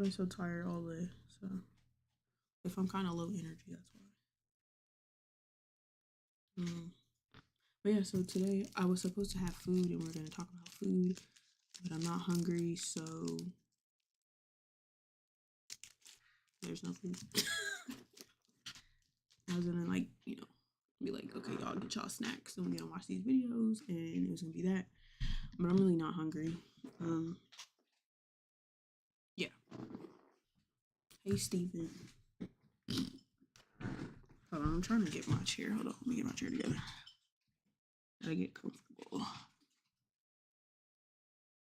I've been so tired all day. So if I'm kind of low energy, that's why. But yeah, so today I was supposed to have food and we're gonna talk about food, but I'm not hungry, so there's no food. I was gonna be like, okay, y'all get y'all snacks and we're gonna watch these videos and it was gonna be that. But I'm really not hungry. Yeah. Hey Steven. Hold on, I'm trying to get my chair. Hold on, let me get my chair together. Gotta get comfortable.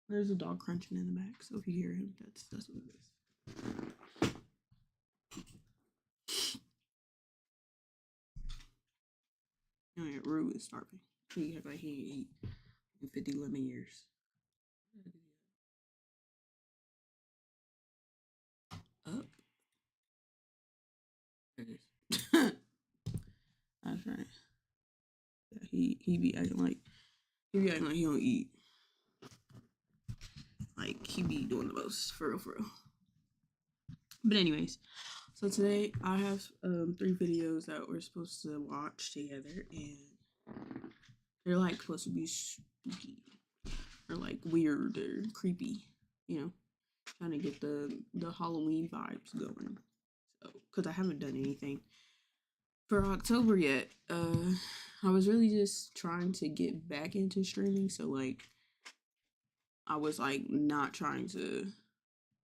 There's a dog crunching in the back, so if you hear him, that's what it is. Oh yeah, Rue is starving. He act like he ain't eat in 50 lemon years. Up. There it is. That's right. Yeah, he be acting like he don't eat. Like he be doing the most for real. But anyways, so today I have 3 videos that we're supposed to watch together, and they're like supposed to be spooky or like weird or creepy, you know, trying to get the Halloween vibes going. So, because I haven't done anything for October yet, I was really just trying to get back into streaming. So like, I was like not trying to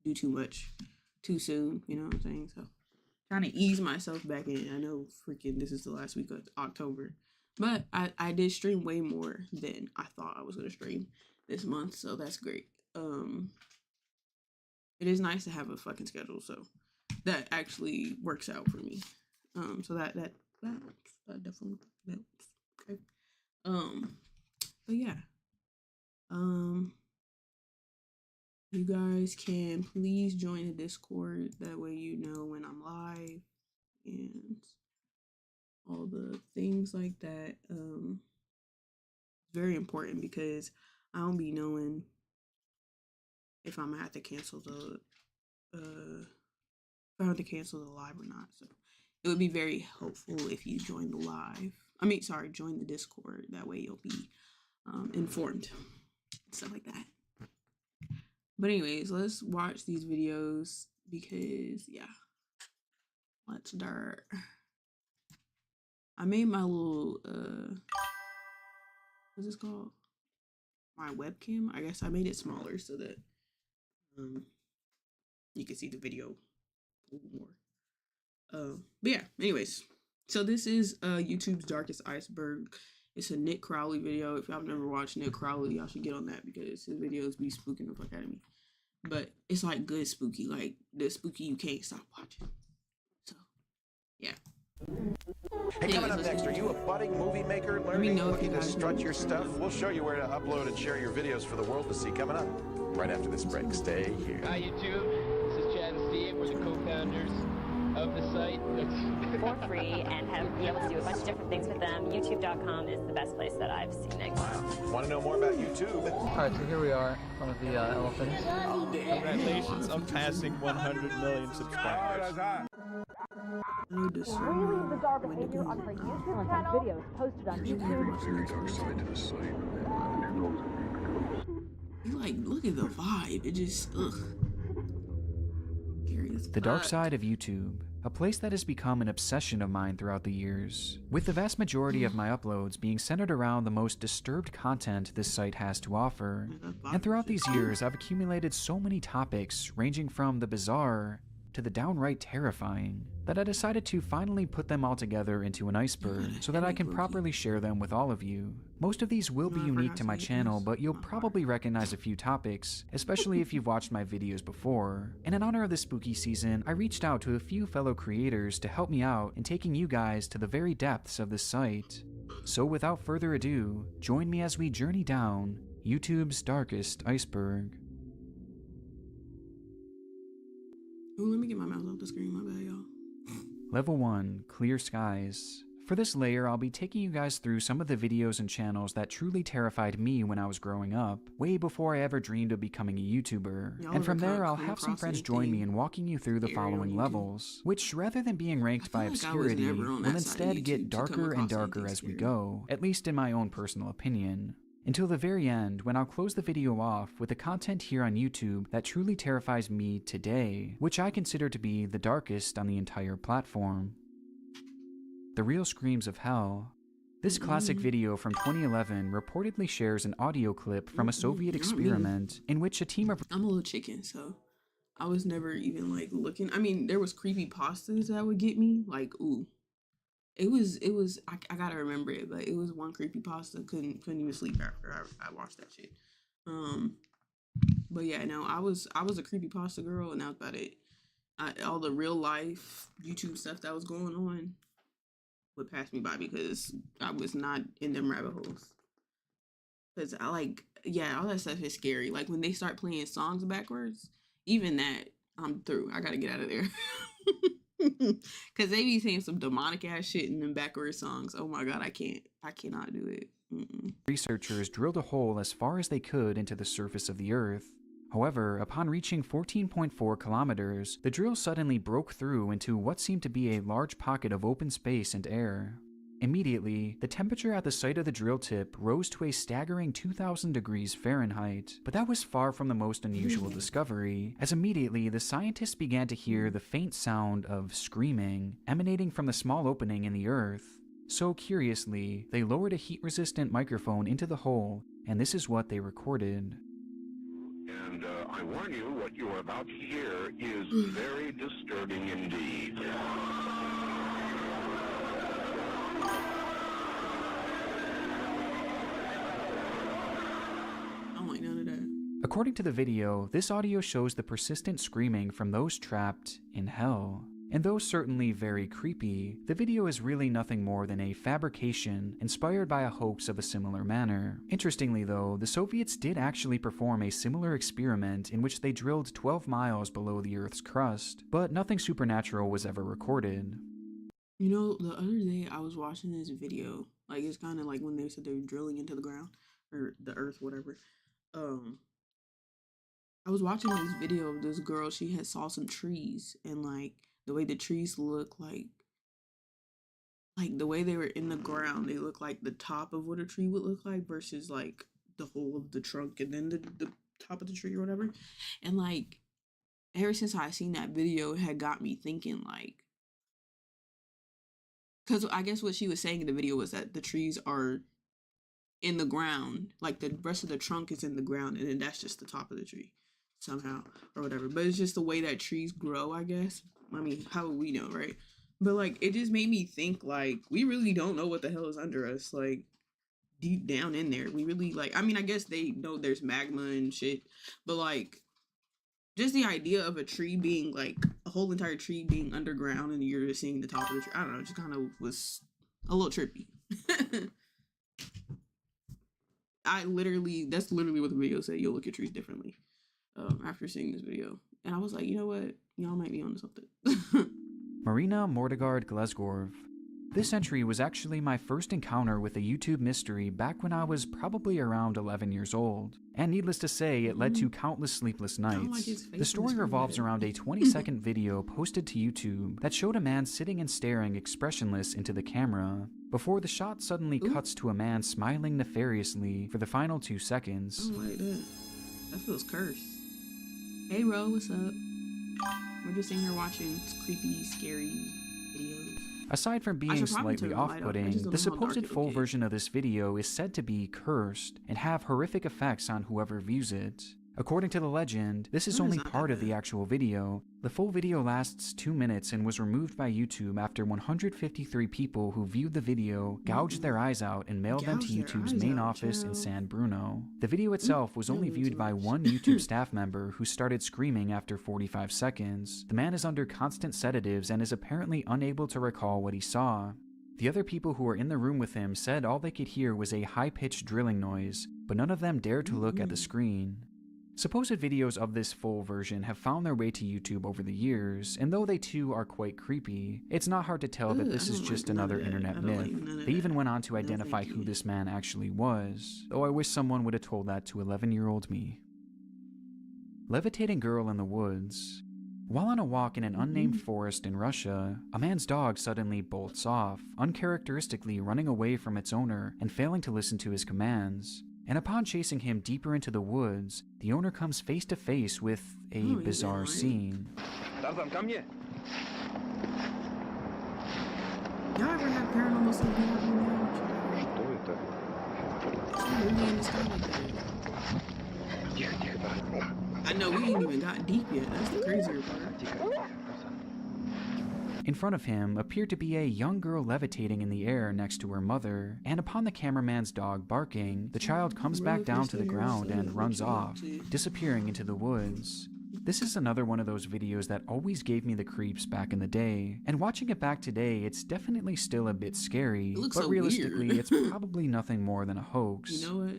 do too much too soon, you know what I'm saying? So trying to ease myself back in. I know freaking this is the last week of October, but I did stream way more than I thought I was gonna stream this month, so that's great. It is nice to have a fucking schedule, so that actually works out for me. So that definitely helps. Okay. But yeah. You guys can please join the Discord. That way you know when I'm live and all the things like that. It's very important because I don't be knowing if I'm gonna have to cancel the live or not. So it would be very helpful if you join the live. Join the Discord. That way you'll be informed. Stuff like that. But anyways, let's watch these videos because yeah. Let's start. I made my little what's this called? My webcam. I guess I made it smaller so that you can see the video a little more. But yeah, anyways. So this is YouTube's Darkest Iceberg. It's a Nick Crowley video. If y'all have never watched Nick Crowley, y'all should get on that because his videos be spooking the fuck out of me. But it's like good spooky, like the spooky you can't stop watching. So yeah. Hey, coming up next, are you a budding movie maker learning, looking to strut your stuff? We'll show you where to upload and share your videos for the world to see coming up right after this break. Stay here. Hi, YouTube. This is Chad and Steve. We're the co-founders of the site. For free and be able to do a bunch of different things with them. YouTube.com is the best place that I've seen it. Wow. Want to know more about YouTube? All right, so here we are in front of the elephants. Congratulations on passing 100 million subscribers. Really bizarre behavior on her YouTube channel. Videos posted on YouTube. You like, look at the vibe. It just, ugh. The dark side of YouTube, a place that has become an obsession of mine throughout the years, with the vast majority of my uploads being centered around the most disturbed content this site has to offer. And throughout these years, I've accumulated so many topics ranging from the bizarre to the downright terrifying, that I decided to finally put them all together into an iceberg so that I can properly share them with all of you. Most of these will be unique to my channel, but you'll probably recognize a few topics, especially if you've watched my videos before. And in honor of this spooky season, I reached out to a few fellow creators to help me out in taking you guys to the very depths of this site. So without further ado, join me as we journey down YouTube's darkest iceberg. Ooh, let me get my mouse off the screen. My bad, y'all. Level 1, Clear Skies. For For this layer, I'll be taking you guys through some of the videos and channels that truly terrified me when I was growing up, way before I ever dreamed of becoming a YouTuber. And from there, I'll have some friends join me in walking you through the following levels, which rather than being ranked by obscurity, will instead get darker and darker as we go, at least in my own personal opinion. Until the very end, when I'll close the video off with the content here on YouTube that truly terrifies me today, which I consider to be the darkest on the entire platform. The Real Screams of Hell. This classic video from 2011 reportedly shares an audio clip from a Soviet experiment in which a team of... I'm a little chicken, so I was never even like looking. I mean, there was creepy pastas that would get me, like, ooh. It was I gotta remember it, but it was one creepy pasta. Couldn't even sleep after I watched that shit. But yeah, no, I was a creepy pasta girl, and that was about it. All the real life YouTube stuff that was going on would pass me by because I was not in them rabbit holes. Because I like, yeah, all that stuff is scary. Like when they start playing songs backwards, even that, I'm through. I gotta get out of there. Because they be saying some demonic ass shit in them backwards songs. Oh my god, I cannot do it. Researchers drilled a hole as far as they could into the surface of the Earth. However, upon reaching 14.4 kilometers, the drill suddenly broke through into what seemed to be a large pocket of open space and air. Immediately, the temperature at the site of the drill tip rose to a staggering 2,000 degrees Fahrenheit, but that was far from the most unusual discovery, as immediately the scientists began to hear the faint sound of screaming emanating from the small opening in the earth. So curiously, they lowered a heat-resistant microphone into the hole, and this is what they recorded. And I warn you, what you are about to hear is very disturbing indeed. According to the video, this audio shows the persistent screaming from those trapped in hell. And though certainly very creepy, the video is really nothing more than a fabrication inspired by a hoax of a similar manner. Interestingly though, the Soviets did actually perform a similar experiment in which they drilled 12 miles below the Earth's crust, but nothing supernatural was ever recorded. You know, the other day I was watching this video, like it's kind of like when they said they were drilling into the ground, or the earth, whatever. I was watching this video of this girl, she had saw some trees, and like the way the trees look, like the way they were in the ground, they look like the top of what a tree would look like versus like the whole of the trunk and then the top of the tree or whatever. And like ever since I seen that video, it had got me thinking, like, because I guess what she was saying in the video was that the trees are in the ground, like the rest of the trunk is in the ground, and then that's just the top of the tree somehow or whatever. But it's just the way that trees grow, I guess. I mean, how would we know, right? But like it just made me think, like, we really don't know what the hell is under us, like deep down in there. We really, like, I mean, I guess they know there's magma and shit, but like just the idea of a tree being, like, a whole entire tree being underground and you're just seeing the top of the tree, I don't know, it just kind of was a little trippy. That's literally what the video said. You'll look at trees differently after seeing this video. And I was like, you know what? Y'all might be onto something. Marina Mordegard Glezgorov. This entry was actually my first encounter with a YouTube mystery back when I was probably around 11 years old. And needless to say, it led to countless sleepless nights. The story revolves around a 20-second video posted to YouTube that showed a man sitting and staring expressionless into the camera, before the shot suddenly cuts to a man smiling nefariously for the final 2 seconds. I don't like that. That feels cursed. Hey, Ro, what's up? We're just sitting here watching creepy, scary videos. Aside from being slightly off-putting, the supposed full version of this video is said to be cursed and have horrific effects on whoever views it. According to the legend, this is only part of the actual video. The full video lasts 2 minutes and was removed by YouTube after 153 people who viewed the video gouged their eyes out and mailed them to YouTube's main office in San Bruno. The video itself was only viewed by one YouTube staff member who started screaming after 45 seconds. The man is under constant sedatives and is apparently unable to recall what he saw. The other people who were in the room with him said all they could hear was a high-pitched drilling noise, but none of them dared to look at the screen. Supposed videos of this full version have found their way to YouTube over the years, and though they too are quite creepy, it's not hard to tell that this is just another internet myth. They even went on to identify who this man actually was, though I wish someone would have told that to 11-year-old me. Levitating girl in the woods. While on a walk in an unnamed forest in Russia, a man's dog suddenly bolts off, uncharacteristically running away from its owner and failing to listen to his commands. And upon chasing him deeper into the woods, the owner comes face to face with a bizarre scene. Y'all ever have paranormal stuff happen? I know we ain't even got deep yet. That's the crazier part. In front of him appeared to be a young girl levitating in the air next to her mother, and upon the cameraman's dog barking, the child comes back down to the ground and runs off, disappearing into the woods. This is another one of those videos that always gave me the creeps back in the day, and watching it back today, it's definitely still a bit scary, but realistically, it's probably nothing more than a hoax. You know what?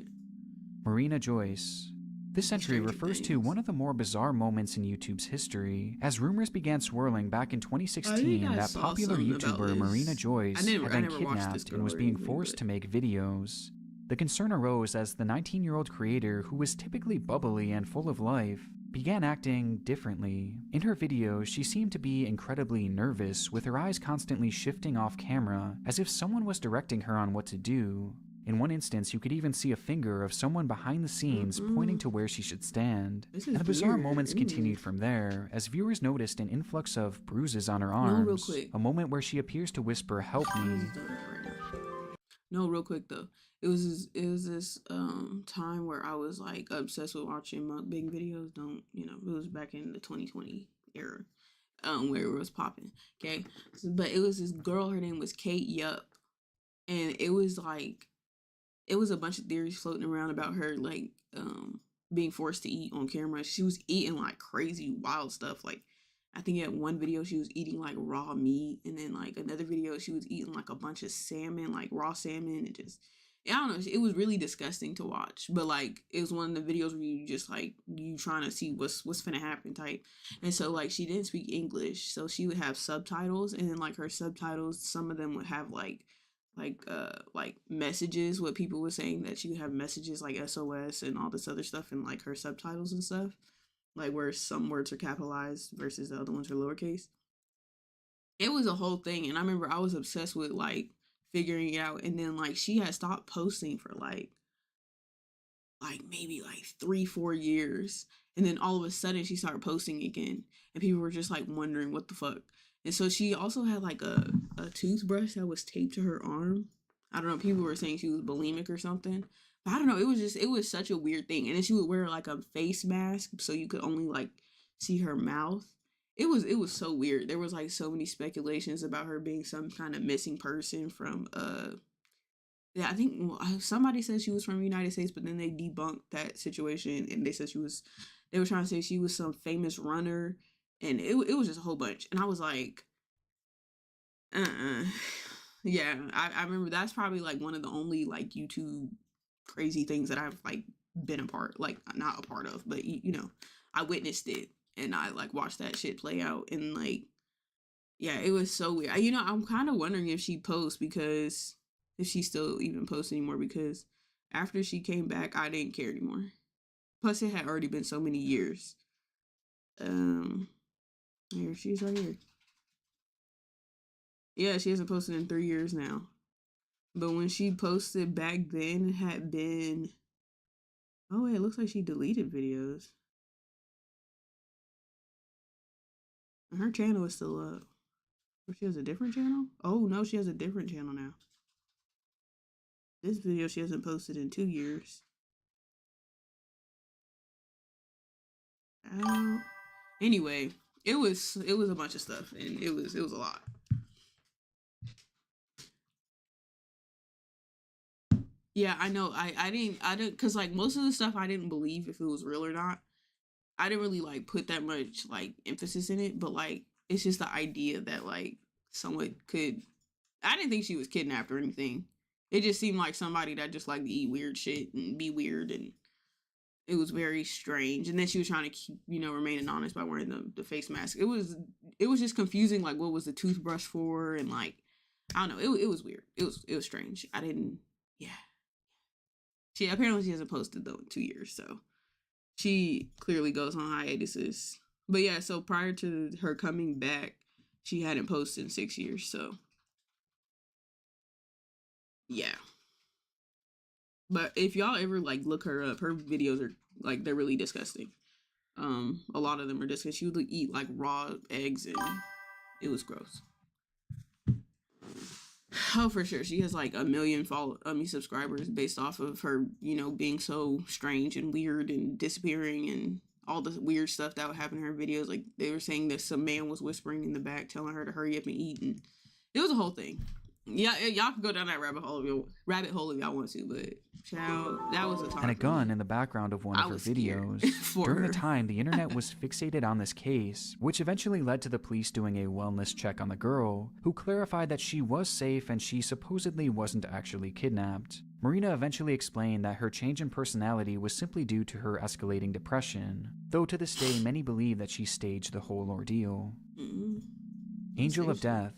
Marina Joyce. This entry refers to one of the more bizarre moments in YouTube's history, as rumors began swirling back in 2016 that popular YouTuber Marina Joyce had been kidnapped and was being forced to make videos. The concern arose as the 19-year-old creator, who was typically bubbly and full of life, began acting differently. In her videos, she seemed to be incredibly nervous, with her eyes constantly shifting off camera, as if someone was directing her on what to do. In one instance, you could even see a finger of someone behind the scenes pointing to where she should stand. And the bizarre moments continued from there, as viewers noticed an influx of bruises on her arms, a moment where she appears to whisper, "Help me." No, real quick though. It was this time where I was like obsessed with watching mukbang videos. It was back in the 2020 era, where it was popping. Okay, but it was this girl. Her name was Kate Yup, and it was a bunch of theories floating around about her being forced to eat on camera. She was eating like crazy wild stuff. Like I think at one video she was eating like raw meat, and then like another video she was eating like a bunch of salmon, like raw salmon, and just I don't know. It was really disgusting to watch. But like it was one of the videos where you just like you trying to see what's finna happen type. And so like she didn't speak English, so she would have subtitles, and then like her subtitles, some of them would have like messages, what people were saying, that she would have messages like SOS and all this other stuff in like her subtitles and stuff, like where some words are capitalized versus the other ones are lowercase. It was a whole thing, and I remember I was obsessed with like figuring it out. And then like she had stopped posting for like maybe like 3-4 years, and then all of a sudden she started posting again, and people were just like wondering what the fuck. And so she also had like a toothbrush that was taped to her arm. I don't know, people were saying she was bulimic or something. But I don't know, it was such a weird thing. And then she would wear like a face mask so you could only like see her mouth. It was so weird. There was like so many speculations about her being some kind of missing person from I think somebody said she was from the United States, but then they debunked that situation, and they said they were trying to say she was some famous runner. And it was just a whole bunch. And I was like, yeah, I remember that's probably like one of the only like YouTube crazy things that I've like been not a part of, but I witnessed it, and I like watched that shit play out. And like, yeah, it was so weird. I'm kind of wondering if she posts, because if she still even posts anymore, because after she came back, I didn't care anymore. Plus it had already been so many years. Here she is right here. Yeah, she hasn't posted in 3 years now. But when she posted back then, it had been... Oh, wait, it looks like she deleted videos. And her channel is still up. Or she has a different channel? Oh, no, she has a different channel now. This video she hasn't posted in 2 years. Anyway, it was a bunch of stuff, and it was a lot. Yeah, I know. I didn't, because like most of the stuff I didn't believe if it was real or not. I didn't really like put that much like emphasis in it, but like it's just the idea that like someone could. I didn't think she was kidnapped or anything. It just seemed like somebody that just like to eat weird shit and be weird, and It was very strange. And then she was trying to keep, remain anonymous by wearing the face mask. It was just confusing, like what was the toothbrush for, and like I don't know. It was weird. It was strange. Yeah. She hasn't posted though in 2 years, so she clearly goes on hiatuses. But yeah, so prior to her coming back, she hadn't posted in 6 years, so yeah. But if y'all ever like look her up, her videos are like, they're really disgusting. A lot of them are disgusting. She would eat like raw eggs, and it was gross. Oh, for sure. She has like 1 million subscribers based off of her, being so strange and weird and disappearing and all the weird stuff that would happen in her videos. Like they were saying that some man was whispering in the back telling her to hurry up and eat, and it was a whole thing. Yeah, y'all can go down that rabbit hole if y'all want to, but child, that was a time. And a gun in the background of one of her videos. During the time, the internet was fixated on this case, which eventually led to the police doing a wellness check on the girl, who clarified that she was safe and she supposedly wasn't actually kidnapped. Marina eventually explained that her change in personality was simply due to her escalating depression, though to this day many believe that she staged the whole ordeal. Angel of Death.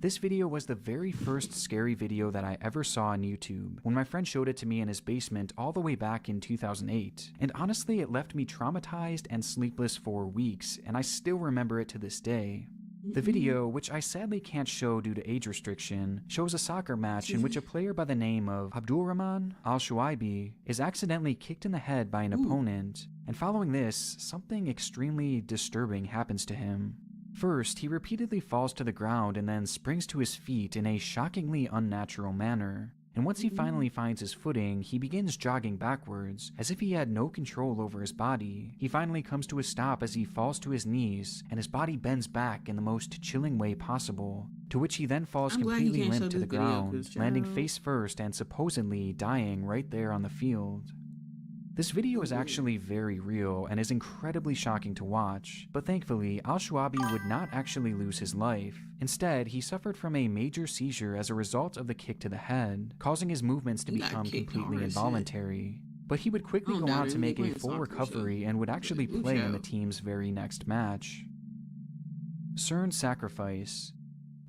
This video was the very first scary video that I ever saw on YouTube when my friend showed it to me in his basement all the way back in 2008, and honestly it left me traumatized and sleepless for weeks, and I still remember it to this day. The video, which I sadly can't show due to age restriction, shows a soccer match in which a player by the name of Abdulrahman Al-Shuaibi is accidentally kicked in the head by an opponent, and following this, something extremely disturbing happens to him. First, he repeatedly falls to the ground and then springs to his feet in a shockingly unnatural manner. And once he finally finds his footing, he begins jogging backwards, as if he had no control over his body. He finally comes to a stop as he falls to his knees, and his body bends back in the most chilling way possible, to which he then falls completely limp to the ground, landing face first and supposedly dying right there on the field. This video is actually very real and is incredibly shocking to watch, but thankfully, Al-Shuaibi would not actually lose his life. Instead, he suffered from a major seizure as a result of the kick to the head, causing his movements to become completely involuntary. But he would quickly go on to make a full recovery and would actually play in the team's very next match. CERN Sacrifice.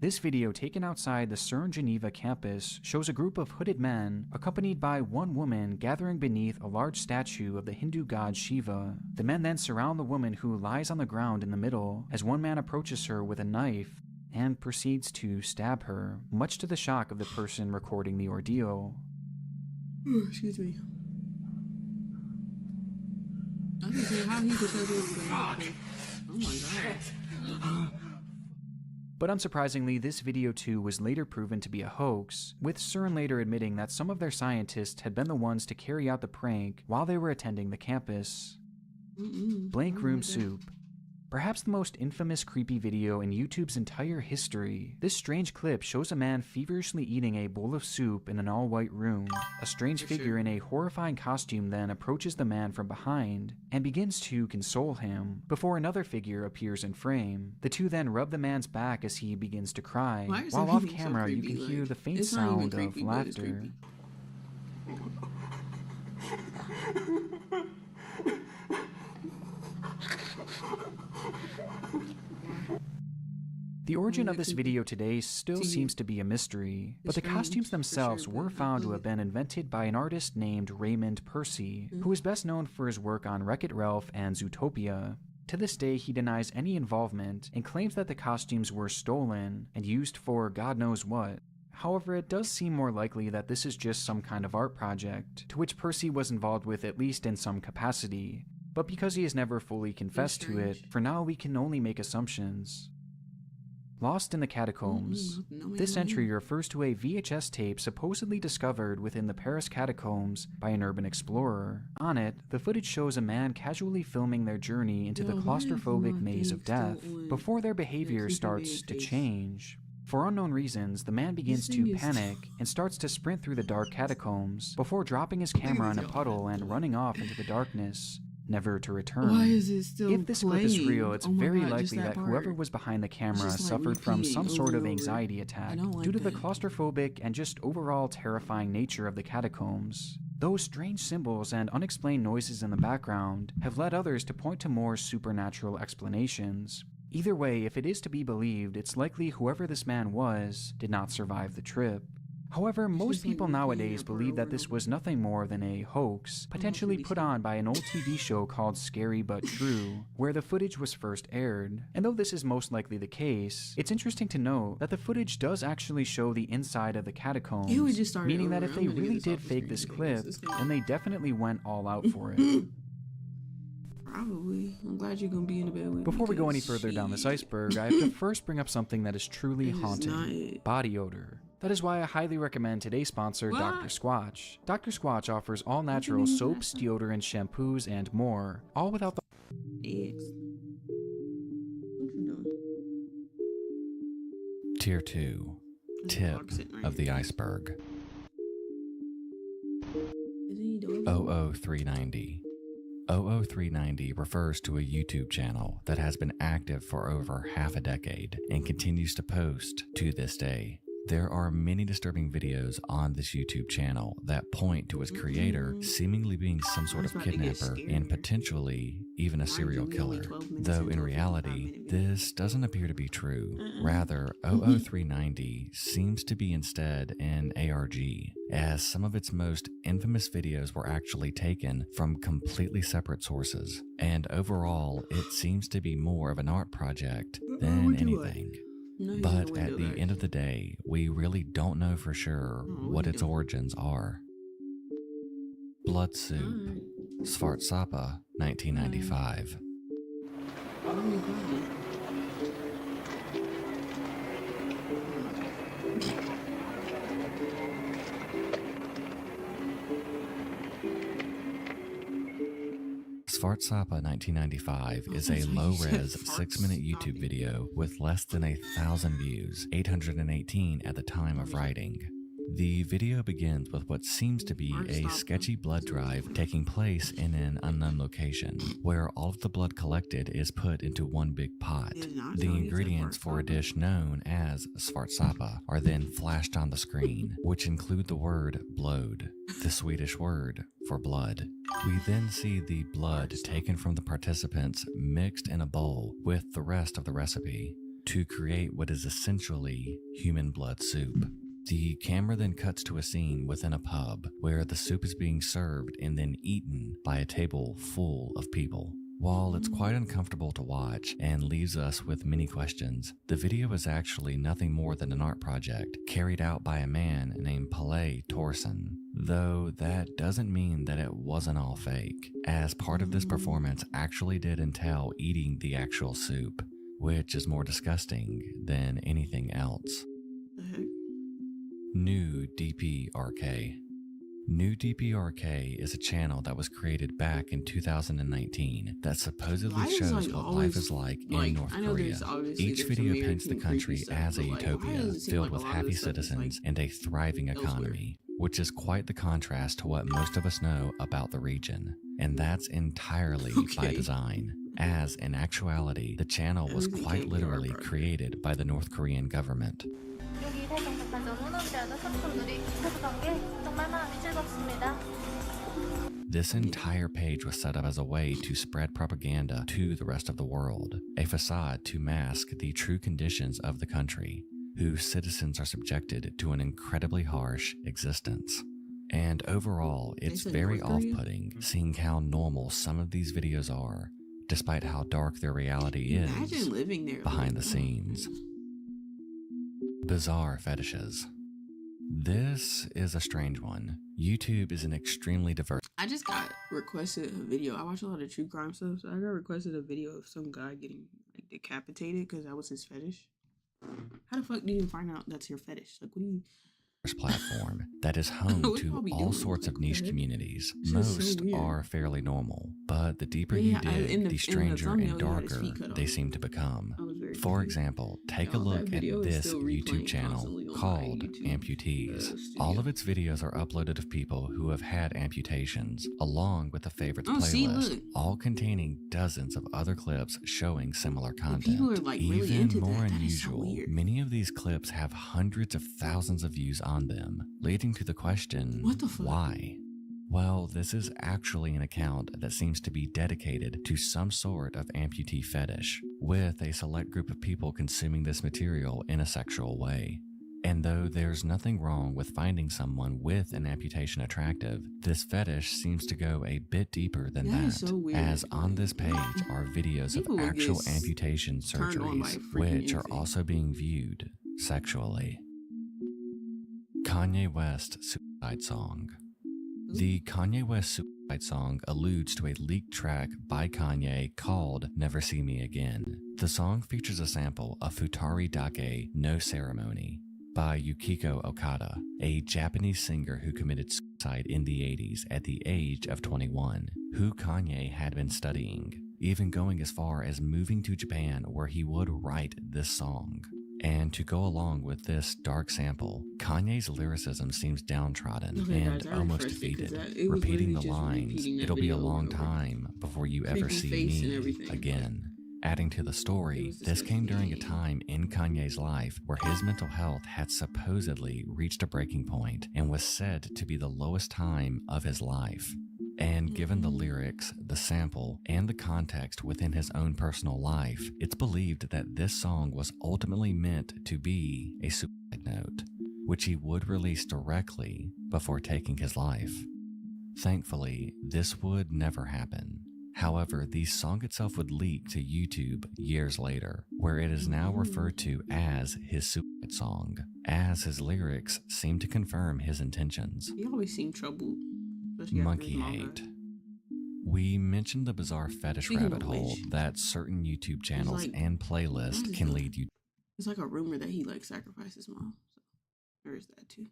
This video, taken outside the CERN Geneva campus, shows a group of hooded men, accompanied by one woman, gathering beneath a large statue of the Hindu god Shiva. The men then surround the woman, who lies on the ground in the middle, as one man approaches her with a knife and proceeds to stab her, much to the shock of the person recording the ordeal. Excuse me. I don't see how he could say this. Oh my god. But unsurprisingly, this video too was later proven to be a hoax, with CERN later admitting that some of their scientists had been the ones to carry out the prank while they were attending the campus. Blank Room Soup. Perhaps the most infamous creepy video in YouTube's entire history, this strange clip shows a man feverishly eating a bowl of soup in an all-white room. A strange figure in a horrifying costume then approaches the man from behind and begins to console him, before another figure appears in frame. The two then rub the man's back as he begins to cry, while off camera you can hear the faint sound of laughter. The origin of this video today still seems to be a mystery, but the costumes themselves were found to have been invented by an artist named Raymond Percy, who is best known for his work on Wreck-It Ralph and Zootopia. To this day, he denies any involvement and claims that the costumes were stolen and used for God knows what. However, it does seem more likely that this is just some kind of art project, to which Percy was involved with at least in some capacity. But because he has never fully confessed to it, for now we can only make assumptions. Lost in the Catacombs. This entry refers to a VHS tape supposedly discovered within the Paris catacombs by an urban explorer. On it, the footage shows a man casually filming their journey into the claustrophobic maze of death, before their behavior starts to change. For unknown reasons, the man begins to panic and starts to sprint through the dark catacombs, before dropping his camera in a puddle and running off into the darkness, never to return. Why is it still If this clip is real, it's very likely that whoever was behind the camera suffered from some sort of anxiety attack due to the claustrophobic and just overall terrifying nature of the catacombs. Those strange symbols and unexplained noises in the background have led others to point to more supernatural explanations. Either way, if it is to be believed, it's likely whoever this man was did not survive the trip. However, most people nowadays believe that this was nothing more than a hoax, potentially put on by an old TV show called Scary But True, where the footage was first aired. And though this is most likely the case, it's interesting to note that the footage does actually show the inside of the catacombs, meaning that if they really did fake this clip, then they definitely went all out for it. Probably. I'm glad you're gonna be in the bed with me. Before we go any further down this iceberg, I have to first bring up something that is truly haunting: body odor. That is why I highly recommend today's sponsor, Dr. Squatch. Dr. Squatch offers all natural soaps, deodorants, shampoos, and more, all without the eggs. What you doing? Tier 2. Tip of the iceberg. 00390. 00390 refers to a YouTube channel that has been active for over half a decade and continues to post to this day. There are many disturbing videos on this YouTube channel that point to its creator seemingly being some sort of kidnapper and potentially even a serial killer, though in reality, this doesn't appear to be true. Rather, 00390 seems to be instead an ARG, as some of its most infamous videos were actually taken from completely separate sources, and overall, it seems to be more of an art project than anything. But at the end of the day, we really don't know for sure what its origins are. Blood Soup, Svartsapa, 1995. Svartsapa 1995 is a low-res 6-minute YouTube video with less than 1,000 views, 818 at the time of writing. The video begins with what seems to be a sketchy blood drive taking place in an unknown location, where all of the blood collected is put into one big pot. The ingredients for a dish known as Svartsapa are then flashed on the screen, which include the word blod, the Swedish word for blood. We then see the blood taken from the participants mixed in a bowl with the rest of the recipe to create what is essentially human blood soup. The camera then cuts to a scene within a pub where the soup is being served and then eaten by a table full of people. While it's quite uncomfortable to watch and leaves us with many questions, the video is actually nothing more than an art project carried out by a man named Pelle Thorsen. Though that doesn't mean that it wasn't all fake, as part of this performance actually did entail eating the actual soup, which is more disgusting than anything else. New DPRK. New DPRK is a channel that was created back in 2019 that supposedly shows what life is like in North Korea. Each video paints the country as a utopia filled with happy citizens and a thriving economy, which is quite the contrast to what most of us know about the region. And that's entirely by design, as in actuality, the channel was quite literally created by the North Korean government. This entire page was set up as a way to spread propaganda to the rest of the world, a facade to mask the true conditions of the country, whose citizens are subjected to an incredibly harsh existence. And overall, it's very off-putting seeing how normal some of these videos are, despite how dark their reality is behind the scenes. Bizarre fetishes. This is a strange one. YouTube is an extremely diverse... I just got requested a video. I watch a lot of true crime stuff, so I got requested a video of some guy getting like decapitated because that was his fetish. How the fuck do you find out that's your fetish? Like, what do you... platform that is home to all sorts of niche communities. Most are fairly normal, but the deeper you dig, the stranger and darker they seem to become. For example, take a look at this YouTube channel called Amputees. All of its videos are uploaded of people who have had amputations, along with a favorites playlist, all containing dozens of other clips showing similar content. Even more unusual, many of these clips have hundreds of thousands of views on them, leading to the question, why? Well, this is actually an account that seems to be dedicated to some sort of amputee fetish, with a select group of people consuming this material in a sexual way. And though there's nothing wrong with finding someone with an amputation attractive, this fetish seems to go a bit deeper than That that, is so weird. as on this page are videos of People will actual get amputation turned on by surgeries, freaking which are anything. also being viewed sexually. Kanye West Suicide Song. The Kanye West Suicide Song alludes to a leaked track by Kanye called Never See Me Again. The song features a sample of Futari Dake No Ceremony by Yukiko Okada, a Japanese singer who committed suicide in the 80s at the age of 21, who Kanye had been studying, even going as far as moving to Japan where he would write this song. And to go along with this dark sample, Kanye's lyricism seems downtrodden Okay, and guys, I almost refreshed it 'cause defeated, it was repeating the literally just lines, repeating that "It'll be a video long over and over. time before you ever Creepy see face and me everything. again." Adding to the story, was this came during a disgusting. time in Kanye's life where his mental health had supposedly reached a breaking point and was said to be the lowest time of his life. And given the lyrics, the sample, and the context within his own personal life, it's believed that this song was ultimately meant to be a suicide note, which he would release directly before taking his life. Thankfully, this would never happen. However, the song itself would leak to YouTube years later, where it is now referred to as his suicide song, as his lyrics seem to confirm his intentions. He always seemed troubled. especially after Monkey his manga. hate. We mentioned the bizarre fetish Speaking rabbit of hole which, that certain YouTube channels like- and what playlists is can it? lead you. It's like a rumor that he like sacrificed his mom. So there is that too.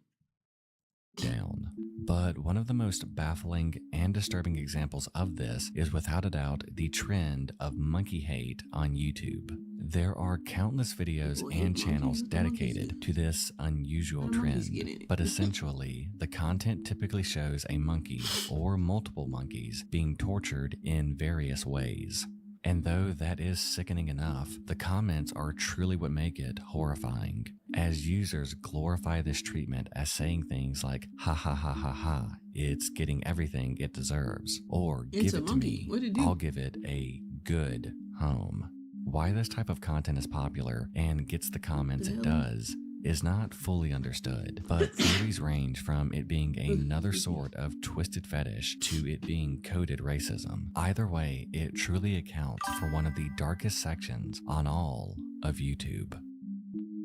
Down. But one of the most baffling and disturbing examples of this is without a doubt the trend of monkey hate on YouTube. There are countless videos People hate and channels monkeys. The monkeys dedicated get- to this unusual The monkeys trend, get in it. but essentially, the content typically shows a monkey or multiple monkeys being tortured in various ways. And though that is sickening enough, the comments are truly what make it horrifying, as users glorify this treatment as saying things like, "Ha ha ha ha ha, it's getting everything it deserves," or It's "Give a it to monkey. me, What'd it do?" I'll give it a good home." Why this type of content is popular and gets the comments it does is not fully understood, but theories range from it being another sort of twisted fetish to it being coded racism. Either way, it truly accounts for one of the darkest sections on all of YouTube.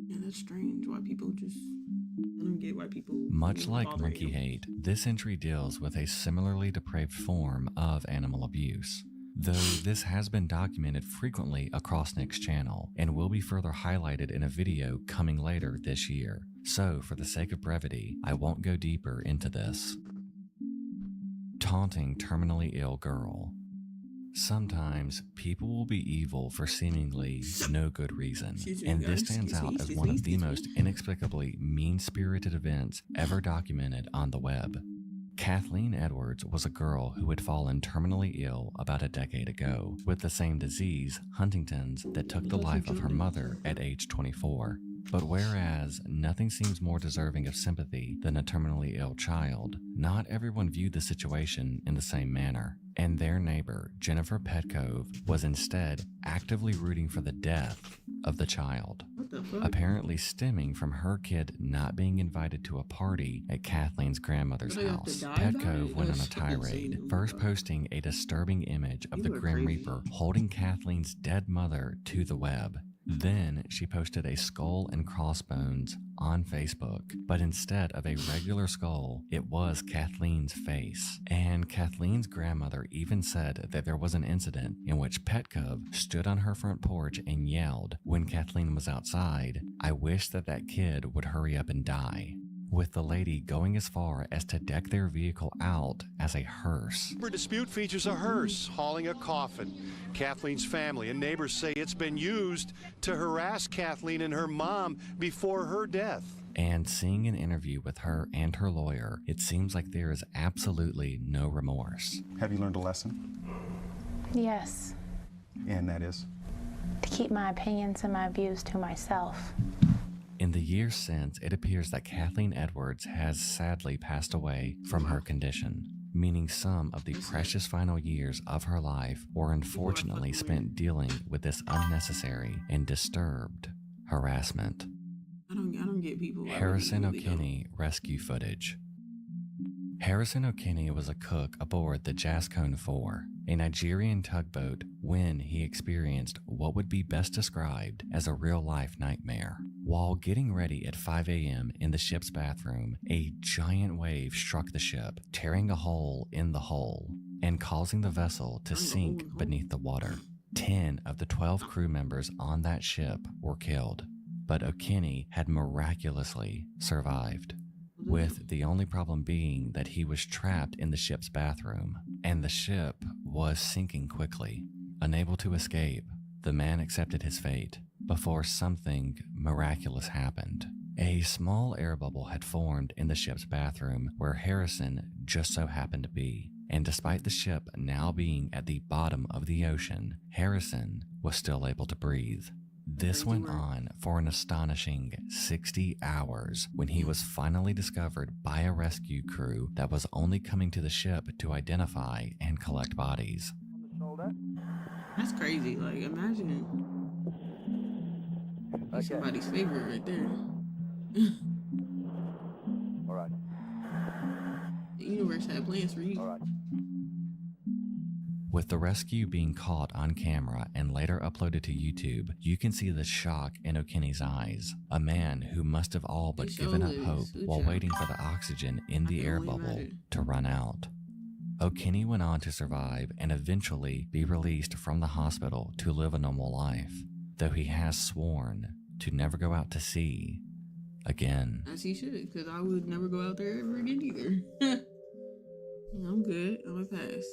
Yeah, that's strange. Why people just I don't get why people Much you know, like bother monkey animals. hate, this entry deals with a similarly depraved form of animal abuse. Though this has been documented frequently across Nick's channel and will be further highlighted in a video coming later this year. So, for the sake of brevity, I won't go deeper into this. Taunting terminally ill girl. Sometimes people will be evil for seemingly no good reason, Excuse me, and this guys. stands out as Excuse one me, of the excuse me. most inexplicably mean-spirited events ever documented on the web. Kathleen Edwards was a girl who had fallen terminally ill about a decade ago with the same disease, Huntington's, that took the life of her mother at age 24. But whereas nothing seems more deserving of sympathy than a terminally ill child, not everyone viewed the situation in the same manner. And their neighbor, Jennifer Petkov, was instead actively rooting for the death of the child. What the fuck? Apparently stemming from her kid not being invited to a party at Kathleen's grandmother's So they have to house. die about Petkov it? went on a That's tirade, insane. first posting a disturbing image of the People are Grim crazy. Reaper holding Kathleen's dead mother to the web. Then she posted a skull and crossbones on Facebook, but instead of a regular skull, it was Kathleen's face. And Kathleen's grandmother even said that there was an incident in which Petkov stood on her front porch and yelled when Kathleen was outside, "I wish that that kid would hurry up and die," with the lady going as far as to deck their vehicle out as a hearse. Her dispute features a hearse hauling a coffin. Kathleen's family and neighbors say it's been used to harass Kathleen and her mom before her death. And seeing an interview with her and her lawyer, it seems like there is absolutely no remorse. Have you learned a lesson? Yes, And that is? to keep my opinions and my views to myself. In the years since, it appears that Kathleen Edwards has sadly passed away from her condition. meaning some of the precious final years of her life were unfortunately spent dealing with this unnecessary and disturbed harassment. I don't get people. Harrison O'Kinney rescue footage. Harrison O'Kinney was a cook aboard the Jascone 4, a Nigerian tugboat, when he experienced what would be best described as a real-life nightmare. While getting ready at 5 a.m. in the ship's bathroom, a giant wave struck the ship, tearing a hole in the hull and causing the vessel to sink beneath the water. 10 of the 12 crew members on that ship were killed, but O'Kinney had miraculously survived, with the only problem being that he was trapped in the ship's bathroom, and the ship was sinking quickly. Unable to escape, the man accepted his fate before something miraculous happened. A small air bubble had formed in the ship's bathroom where Harrison just so happened to be, and despite the ship now being at the bottom of the ocean, Harrison was still able to breathe. This went on for an astonishing 60 hours when he was finally discovered by a rescue crew that was only coming to the ship to identify and collect bodies. That's crazy. Like, imagine he's somebody's favorite right there. All right. The universe had plans for you. All right. With the rescue being caught on camera and later uploaded to YouTube, you can see the shock in O'Kinney's eyes. A man who must have all but given up hope while waiting for the oxygen in the air bubble to run out. O'Kinney went on to survive and eventually be released from the hospital to live a normal life, though he has sworn to never go out to sea again. As he should, because I would never go out there ever again either. I'm good. I'm gonna pass.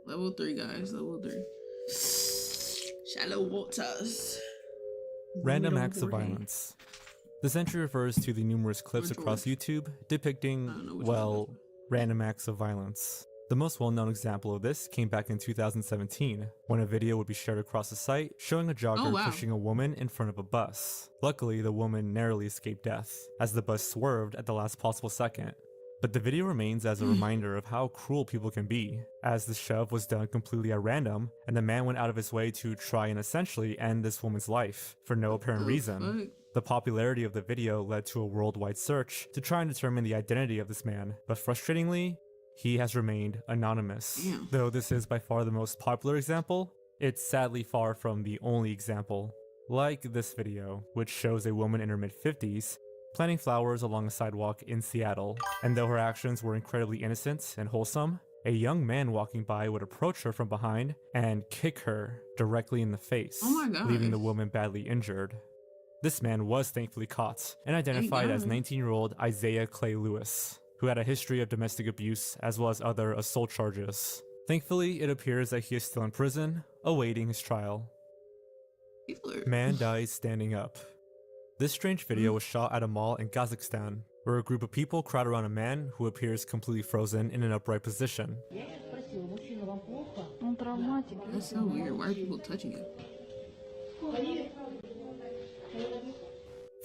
Level 3, guys. Level 3. Shallow waters. Random acts of violence. This entry refers to the numerous clips across YouTube depicting, well, random acts of violence. The most well-known example of this came back in 2017, when a video would be shared across the site showing a jogger pushing a woman in front of a bus. Luckily, the woman narrowly escaped death, as the bus swerved at the last possible second. But the video remains as a reminder of how cruel people can be, as the shove was done completely at random, and the man went out of his way to try and essentially end this woman's life, for no apparent reason. The popularity of the video led to a worldwide search to try and determine the identity of this man, but frustratingly, he has remained anonymous. Though this is by far the most popular example, it's sadly far from the only example. Like this video, which shows a woman in her mid-50s planting flowers along a sidewalk in Seattle, and though her actions were incredibly innocent and wholesome, a young man walking by would approach her from behind and kick her directly in the face, leaving the woman badly injured. This man was thankfully caught and identified as 19-year-old Isaiah Clay Lewis, who had a history of domestic abuse as well as other assault charges. Thankfully, it appears that he is still in prison, awaiting his trial. Man dies standing up. This strange video was shot at a mall in Kazakhstan, where a group of people crowd around a man who appears completely frozen in an upright position. That's so weird. Why are people touching him?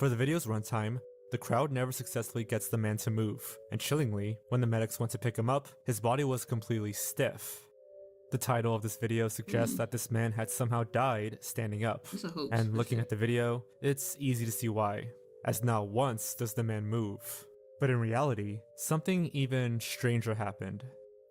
For the video's runtime, the crowd never successfully gets the man to move, and chillingly, when the medics went to pick him up, his body was completely stiff. The title of this video suggests that this man had somehow died standing up, and looking at the video, it's easy to see why, as not once does the man move. But in reality, something even stranger happened.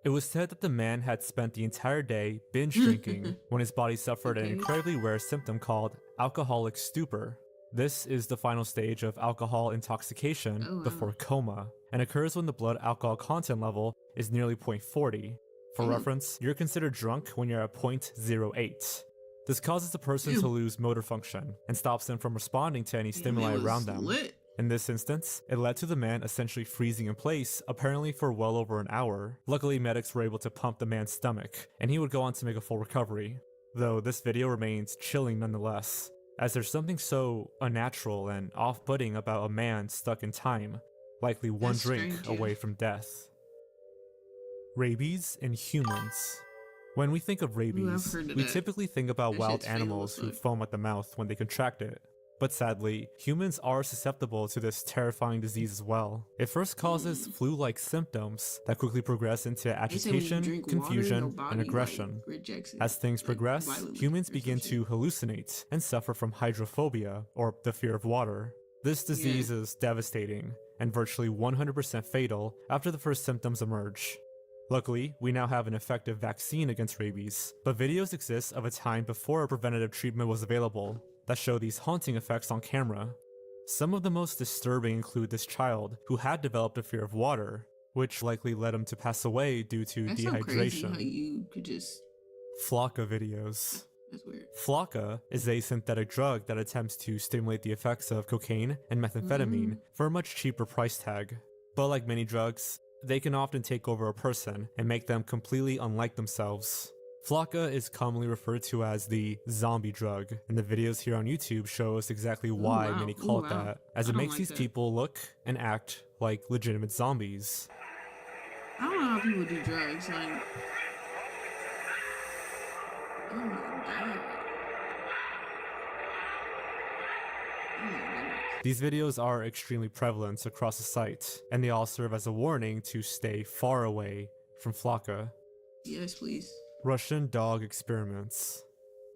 It was said that the man had spent the entire day binge drinking when his body suffered an incredibly rare symptom called alcoholic stupor. This is the final stage of alcohol intoxication before coma, and occurs when the blood alcohol content level is nearly 0.40. For reference, you're considered drunk when you're at 0.08. This causes the person to lose motor function and stops them from responding to any stimuli around them. In this instance, it led to the man essentially freezing in place, apparently for well over an hour. Luckily, medics were able to pump the man's stomach, and he would go on to make a full recovery. Though this video remains chilling nonetheless, as there's something so unnatural and off-putting about a man stuck in time, likely one drink away from death. Rabies in humans. When we think of rabies, we typically think about wild animals who foam at the mouth when they contract it. But sadly, humans are susceptible to this terrifying disease as well. It first causes flu-like symptoms that quickly progress into agitation, confusion, and aggression. As things progress, humans begin to hallucinate and suffer from hydrophobia, or the fear of water. This disease is devastating and virtually 100% fatal after the first symptoms emerge. Luckily, we now have an effective vaccine against rabies, but videos exist of a time before a preventative treatment was available that show these haunting effects on camera. Some of the most disturbing include this child who had developed a fear of water, which likely led him to pass away due to That's dehydration. So crazy how you could just... Flocka videos. That's weird. Flocka is a synthetic drug that attempts to stimulate the effects of cocaine and methamphetamine for a much cheaper price tag. But like many drugs, they can often take over a person and make them completely unlike themselves. Flocka is commonly referred to as the zombie drug, and the videos here on YouTube show us exactly why many call it that, as it makes these people look and act like legitimate zombies. I don't know how people do drugs, like... Oh my god. Oh my goodness. These videos are extremely prevalent across the site, and they all serve as a warning to stay far away from Flocka. Yes, please. Russian dog experiments.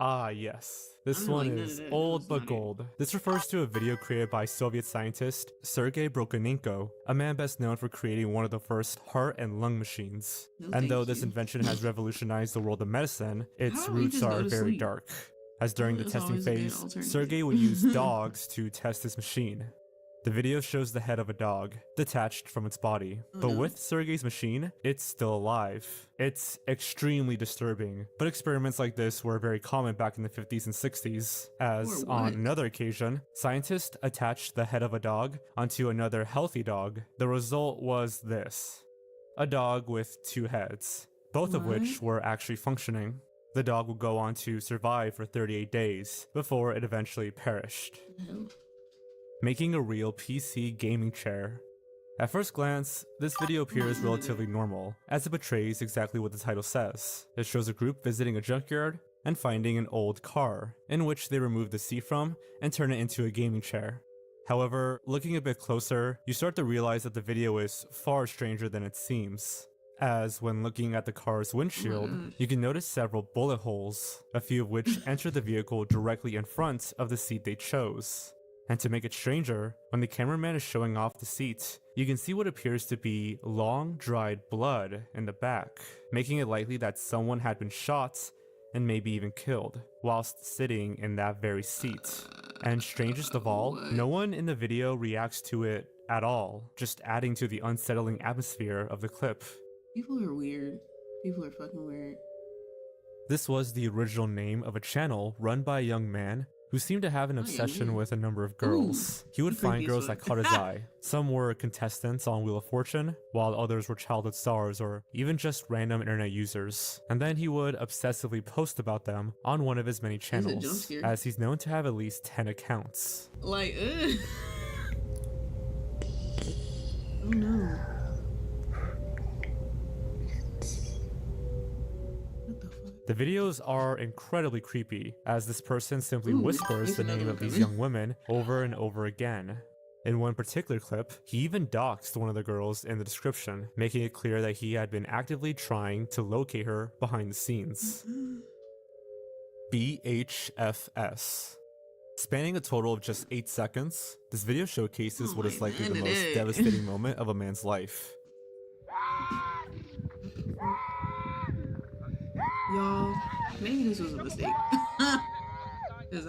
Ah, yes. This one is old but gold. This refers to a video created by Soviet scientist Sergei Brokonenko, a man best known for creating one of the first heart and lung machines. And though this invention has revolutionized the world of medicine, its roots are very dark. As during the testing phase, Sergei would use dogs to test his machine. The video shows the head of a dog, detached from its body. But with Sergei's machine, it's still alive. It's extremely disturbing, but experiments like this were very common back in the 50s and 60s, as on another occasion, scientists attached the head of a dog onto another healthy dog. The result was this: a dog with two heads, both of which were actually functioning. The dog would go on to survive for 38 days before it eventually perished. Making a real PC gaming chair. At first glance, this video appears relatively normal, as it portrays exactly what the title says. It shows a group visiting a junkyard and finding an old car, in which they remove the seat from and turn it into a gaming chair. However, looking a bit closer, you start to realize that the video is far stranger than it seems. As when looking at the car's windshield, you can notice several bullet holes, a few of which enter the vehicle directly in front of the seat they chose. And to make it stranger, when the cameraman is showing off the seat, you can see what appears to be long, dried blood in the back, making it likely that someone had been shot and maybe even killed whilst sitting in that very seat. And strangest of all, no one in the video reacts to it at all, just adding to the unsettling atmosphere of the clip. People are weird. People are fucking weird. This was the original name of a channel run by a young man who seemed to have an obsession with a number of girls. He would find girls that caught his eye. Some were contestants on Wheel of Fortune, while others were childhood stars or even just random internet users. And then he would obsessively post about them on one of his many channels, as he's known to have at least 10 accounts. Like, ugh. Oh no. The videos are incredibly creepy, as this person simply whispers the name of these young women over and over again. In one particular clip, he even doxed one of the girls in the description, making it clear that he had been actively trying to locate her behind the scenes. BHFS. Spanning a total of just 8 seconds, this video showcases what is likely the most devastating moment of a man's life. Y'all, maybe this was a mistake. Cause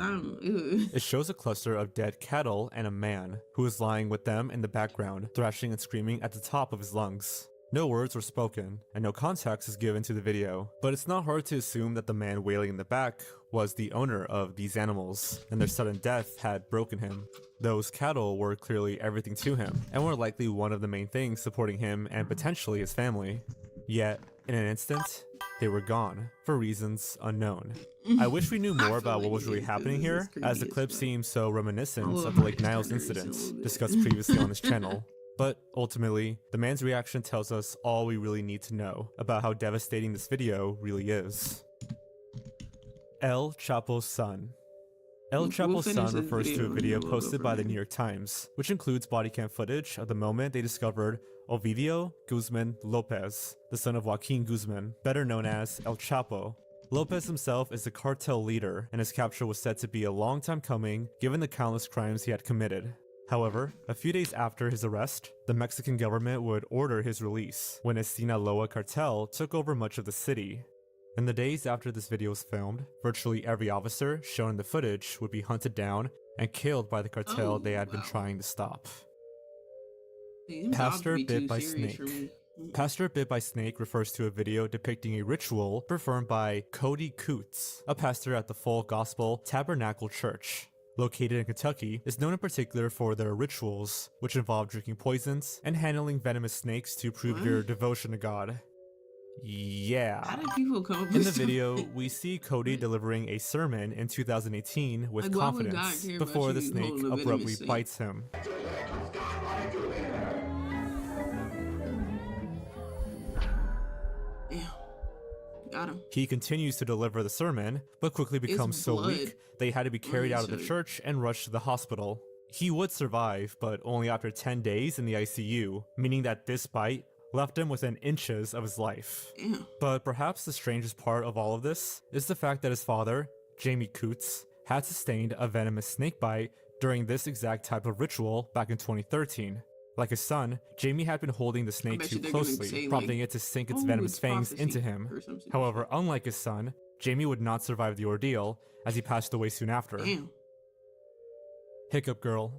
It shows a cluster of dead cattle and a man, who is lying with them in the background, thrashing and screaming at the top of his lungs. No words were spoken, and no context is given to the video, but it's not hard to assume that the man wailing in the back was the owner of these animals, and their sudden death had broken him. Those cattle were clearly everything to him, and were likely one of the main things supporting him and potentially his family. Yet, in an instant, they were gone, for reasons unknown. I wish we knew more about what was really happening here, as the clip seems so reminiscent of the Lake Niles incident, discussed previously on this channel. But ultimately, the man's reaction tells us all we really need to know about how devastating this video really is. El Chapo's son. El We'll Chapo's finish son this refers to a video video and then we'll go posted from by the there. New York Times, which includes body cam footage of the moment they discovered Ovidio Guzman Lopez, the son of Joaquin Guzman, better known as El Chapo. Lopez himself is a cartel leader, and his capture was said to be a long time coming given the countless crimes he had committed. However, a few days after his arrest, the Mexican government would order his release when a Sinaloa cartel took over much of the city. In the days after this video was filmed, virtually every officer shown in the footage would be hunted down and killed by the cartel they had been trying to stop. Pastor Bit by Snake. Pastor Bit by Snake refers to a video depicting a ritual performed by Cody Coots, a pastor at the Full Gospel Tabernacle Church. Located in Kentucky, is known in particular for their rituals, which involve drinking poisons and handling venomous snakes to prove your devotion to God. Yeah. How did people come up In with the stuff video, like we see Cody delivering a sermon in 2018 with Like, why would God confidence care about before the you snake holding a venomous abruptly snake? bites him. Damn. Got him. He continues to deliver the sermon, but quickly becomes so blood weak that he had to be carried out of the so- church and rushed to the hospital. He would survive, but only after 10 days in the ICU, meaning that this bite left him within inches of his life. Damn. But perhaps the strangest part of all of this is the fact that his father, Jamie Coots, had sustained a venomous snake bite during this exact type of ritual back in 2013. Like his son, Jamie had been holding the snake bet too you they're gonna closely, say, prompting like, it to sink its "Oh, venomous it's fangs prophecy," into him. or some stupid However, unlike his son, Jamie would not survive the ordeal, as he passed away soon after. Damn. Hiccup Girl.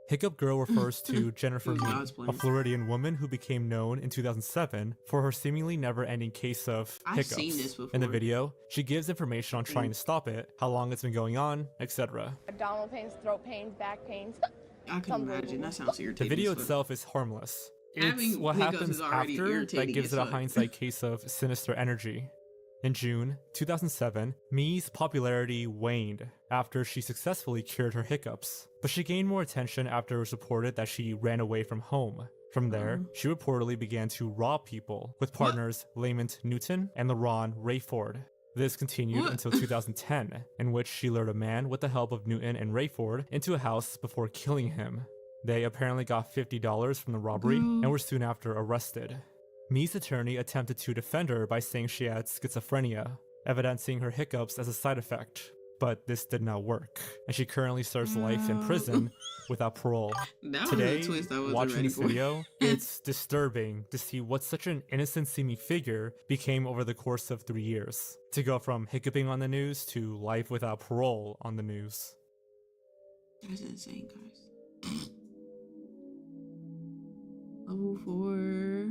Hiccup Girl refers to Jennifer It was Lee, God's plan. a Floridian woman who became known in 2007 for her seemingly never-ending case of I've hiccups. seen this In the before. video, she gives information on trying to stop it, how long it's been going on, etc. Abdominal pains, throat pains, back pains. I can imagine. That sounds The irritating. video as fuck. itself is harmless. It's Having what hiccups happens is already after that irritating gives as it a fuck. hindsight case of sinister energy. In June 2007, Mii's popularity waned after she successfully cured her hiccups, but she gained more attention after it was reported that she ran away from home. From there, she reportedly began to rob people with partners Lamont Newton and LaRon Rayford. This continued until 2010, in which she lured a man with the help of Newton and Rayford into a house before killing him. They apparently got $50 from the robbery and were soon after arrested. Mii's attorney attempted to defend her by saying she had schizophrenia, evidencing her hiccups as a side effect, but this did not work, and she currently serves life in prison without parole. That was Today, a twist I wasn't watching ready this for. video, it's disturbing to see what such an innocent-seeming figure became over the course of 3 years, to go from hiccuping on the news to life without parole on the news. That's insane, guys. Level 4.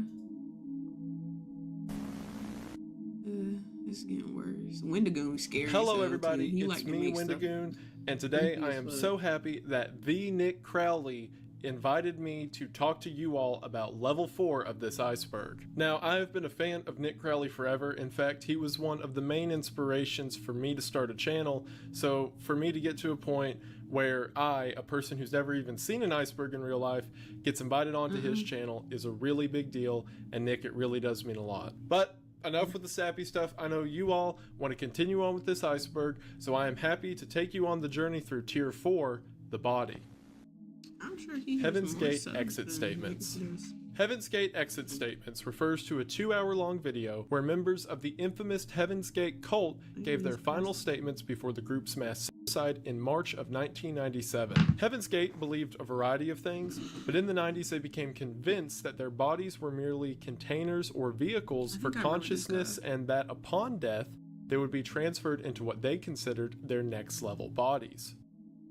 It's getting worse. Wendigoon's scary. Hello, so, everybody. too. He It's like to me, make stuff Wendigoon, and today creepy I as am fuck. so happy that the Nick Crowley invited me to talk to you all about level 4 of this iceberg. Now, I have been a fan of Nick Crowley forever. In fact, he was one of the main inspirations for me to start a channel. So for me to get to a point where I, a person who's never even seen an iceberg in real life, gets invited onto his channel is a really big deal, and Nick, it really does mean a lot. But enough with the sappy stuff. I know you all want to continue on with this iceberg, so I am happy to take you on the journey through Tier 4, the body. I'm sure he has Heaven's more Gate stuff exit than statements. Nick does. Heaven's Gate exit statements refers to a 2-hour-long video where members of the infamous Heaven's Gate cult gave their final statements before the group's mass suicide in March of 1997. Heaven's Gate believed a variety of things, but in the 90s they became convinced that their bodies were merely containers or vehicles for consciousness, and that upon death they would be transferred into what they considered their next level bodies.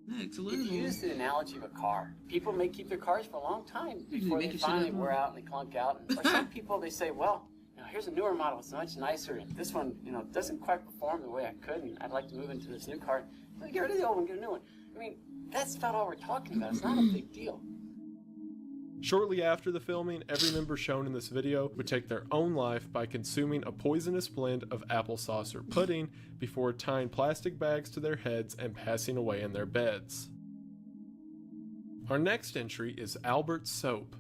Next If level. you use the analogy of a car, people may keep their cars for a long time before they making shit finally up, wear huh? out and they clunk out. Or some people, they say, well, you know, here's a newer model, it's much nicer, and this one, you know, doesn't quite perform the way I could, and I'd like to move into this new car. So get rid of the old one, get a new one. I mean, that's about all we're talking about. It's not a big deal. Shortly after the filming, every member shown in this video would take their own life by consuming a poisonous blend of applesauce or pudding before tying plastic bags to their heads and passing away in their beds. Our next entry is Albert Soap.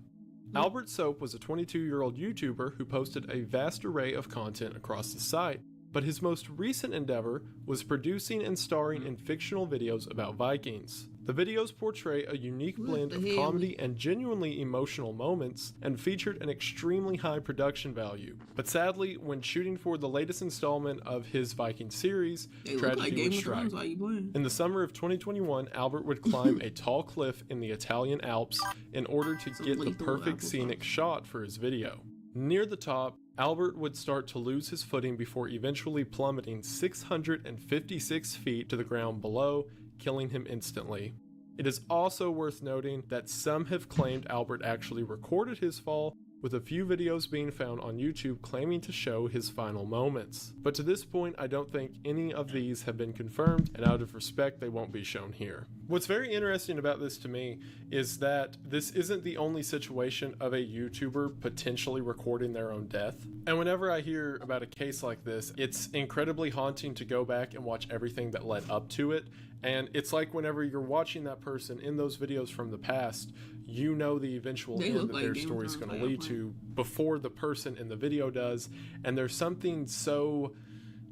Albert Soap was a 22-year-old YouTuber who posted a vast array of content across the site. But his most recent endeavor was producing and starring in fictional videos about Vikings. The videos portray a unique blend of comedy and genuinely emotional moments and featured an extremely high production value. But sadly, when shooting for the latest installment of his Viking series, tragedy would strike. In the summer of 2021, Albert would climb a tall cliff in the Italian Alps in order to get the perfect scenic shot for his video. Near the top, Albert would start to lose his footing before eventually plummeting 656 feet to the ground below, killing him instantly. It is also worth noting that some have claimed Albert actually recorded his fall, with a few videos being found on YouTube claiming to show his final moments. But to this point, I don't think any of these have been confirmed, and out of respect, they won't be shown here. What's very interesting about this to me is that this isn't the only situation of a YouTuber potentially recording their own death. And whenever I hear about a case like this, it's incredibly haunting to go back and watch everything that led up to it. And it's like whenever you're watching that person in those videos from the past, you know the eventual end that their story is going to lead to before the person in the video does. And there's something so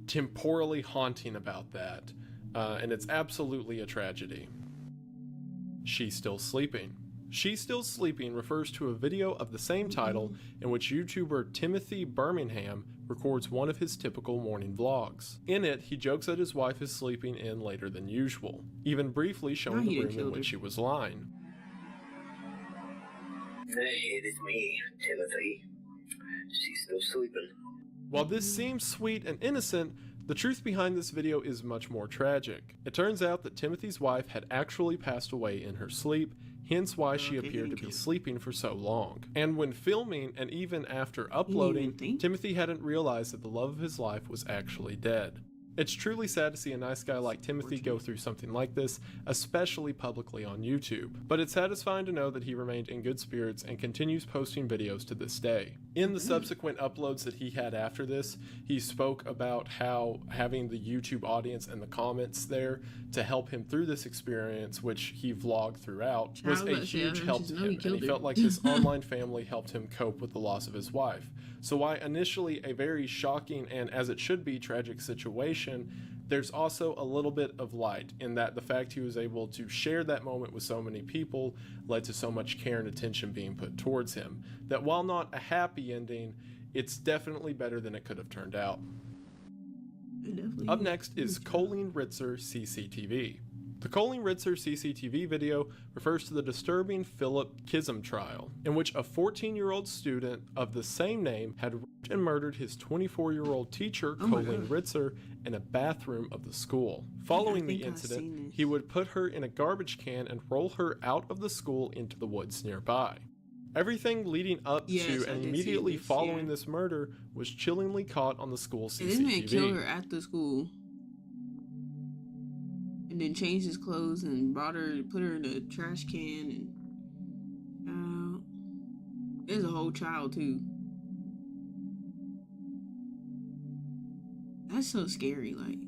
temporally haunting about that. And it's absolutely a tragedy. She's Still Sleeping. She's Still Sleeping refers to a video of the same title in which YouTuber Timothy Birmingham records one of his typical morning vlogs. In it, he jokes that his wife is sleeping in later than usual, even briefly showing the room in which she was lying. Hey, it is me, Timothy. She's still sleeping. While this seems sweet and innocent, the truth behind this video is much more tragic. It turns out that Timothy's wife had actually passed away in her sleep, hence why she appeared to be sleeping for so long. And when filming, and even after uploading, Timothy hadn't realized that the love of his life was actually dead. It's truly sad to see a nice guy like Timothy go through something like this, especially publicly on YouTube. But it's satisfying to know that he remained in good spirits and continues posting videos to this day. In the subsequent uploads that he had after this, he spoke about how having the YouTube audience and the comments there to help him through this experience, which he vlogged throughout, was a huge help to him, and he felt like his online family helped him cope with the loss of his wife. So while initially a very shocking and, as it should be, tragic situation, there's also a little bit of light in that the fact he was able to share that moment with so many people led to so much care and attention being put towards him, that while not a happy ending, it's definitely better than it could have turned out. Up next is Colleen Ritzer CCTV. The Colleen Ritzer CCTV video refers to the disturbing Philip Kism trial, in which a 14-year-old student of the same name had raped and murdered his 24-year-old teacher, Colleen Ritzer, in a bathroom of the school. Following the incident, he would put her in a garbage can and roll her out of the school into the woods nearby. Everything leading up to and immediately following this murder was chillingly caught on the school CCTV. This man killed her at the school. And then changed his clothes and brought her, put her in a trash can, and there's a whole child too. That's so scary, like.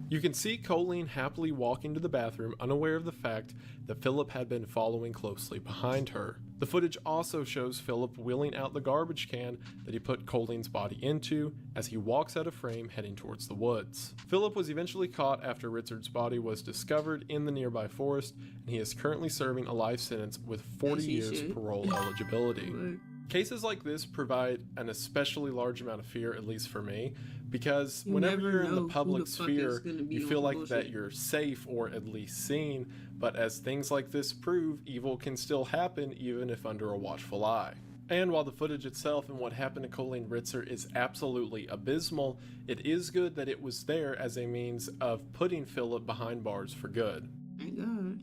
You can see Colleen happily walking to the bathroom, unaware of the fact that Philip had been following closely behind her. The footage also shows Philip wheeling out the garbage can that he put Colleen's body into as he walks out of frame heading towards the woods. Philip was eventually caught after Ritzard's body was discovered in the nearby forest, and he is currently serving a life sentence with 40 years parole eligibility. Cases like this provide an especially large amount of fear, at least for me, because whenever you're in the public sphere, you feel like that you're safe or at least seen, but as things like this prove, evil can still happen even if under a watchful eye. And while the footage itself and what happened to Colleen Ritzer is absolutely abysmal, it is good that it was there as a means of putting Philip behind bars for good. Thank God.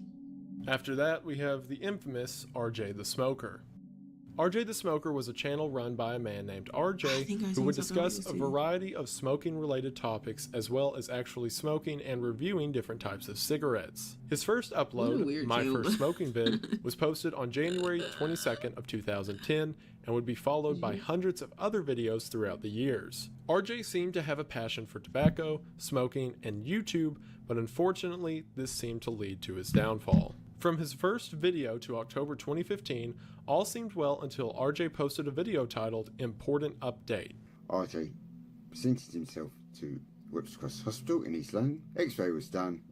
After that, we have the infamous RJ the Smoker. RJ the Smoker was a channel run by a man named RJ who would discuss a variety of smoking related topics as well as actually smoking and reviewing different types of cigarettes. His first upload, My First Smoking Vid, was posted on January 22nd of 2010 and would be followed by hundreds of other videos throughout the years. RJ seemed to have a passion for tobacco, smoking, and YouTube, but unfortunately this seemed to lead to his downfall. From his first video to October 2015, all seemed well until RJ posted a video titled Important Update. RJ, presented himself to Whips Cross Hospital in East London. X-ray was done,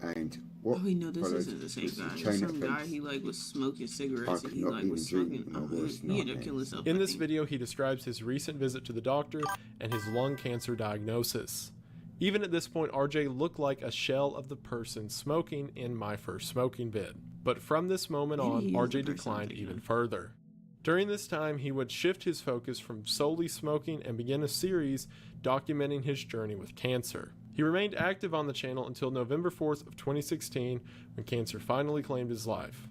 and what we know this followed isn't the same was guy. a There's chain some of guy events. he like was smoking cigarettes I and could he not like even was dream smoking. in my worst He ended up nightmares. killing himself. In I this think. video, he describes his recent visit to the doctor and his lung cancer diagnosis. Even at this point, RJ looked like a shell of the person smoking in my first smoking vid. But from this moment on, Maybe he is the RJ person declined I'm even thinking further. During this time, he would shift his focus from solely smoking and begin a series documenting his journey with cancer. He remained active on the channel until November 4th of 2016, when cancer finally claimed his life.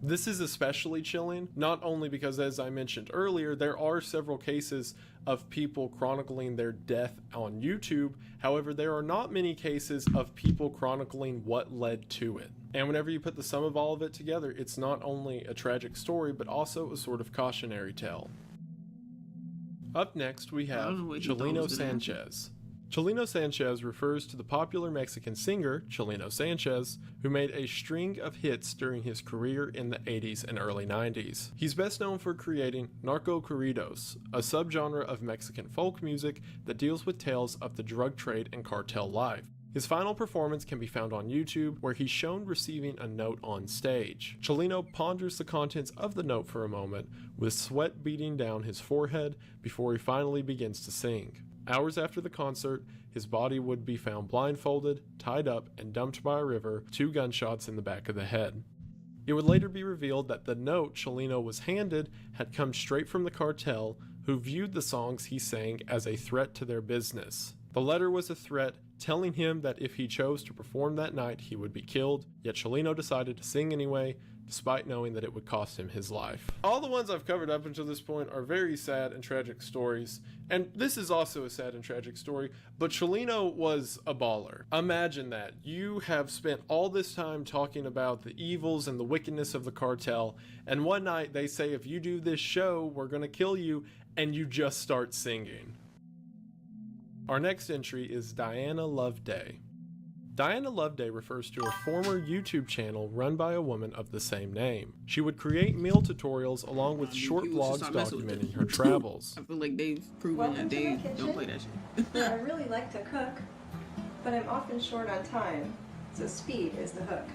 This is especially chilling, not only because, as I mentioned earlier, there are several cases of people chronicling their death on YouTube. However, there are not many cases of people chronicling what led to it. And whenever you put the sum of all of it together, it's not only a tragic story, but also a sort of cautionary tale. Up next, we have Chelino Sanchez. Chelino Sanchez refers to the popular Mexican singer, Chelino Sanchez, who made a string of hits during his career in the 80s and early 90s. He's best known for creating narco corridos, a subgenre of Mexican folk music that deals with tales of the drug trade and cartel life. His final performance can be found on YouTube, where he's shown receiving a note on stage. Chelino ponders the contents of the note for a moment, with sweat beading down his forehead before he finally begins to sing. Hours after the concert, his body would be found blindfolded, tied up, and dumped by a river, 2 gunshots in the back of the head. It would later be revealed that the note Chelino was handed had come straight from the cartel, who viewed the songs he sang as a threat to their business. The letter was a threat, telling him that if he chose to perform that night, he would be killed, yet Chelino decided to sing anyway, despite knowing that it would cost him his life. All the ones I've covered up until this point are very sad and tragic stories, and this is also a sad and tragic story, but Chelino was a baller. Imagine that. You have spent all this time talking about the evils and the wickedness of the cartel, and one night they say, if you do this show, we're gonna kill you, and you just start singing. Our next entry is Diana Loveday. Diana Loveday refers to a former YouTube channel run by a woman of the same name. She would create meal tutorials along with short vlogs documenting her travels. I feel like they've proven that they don't play that shit. I really like to cook, but I'm often short on time, so speed is the hook.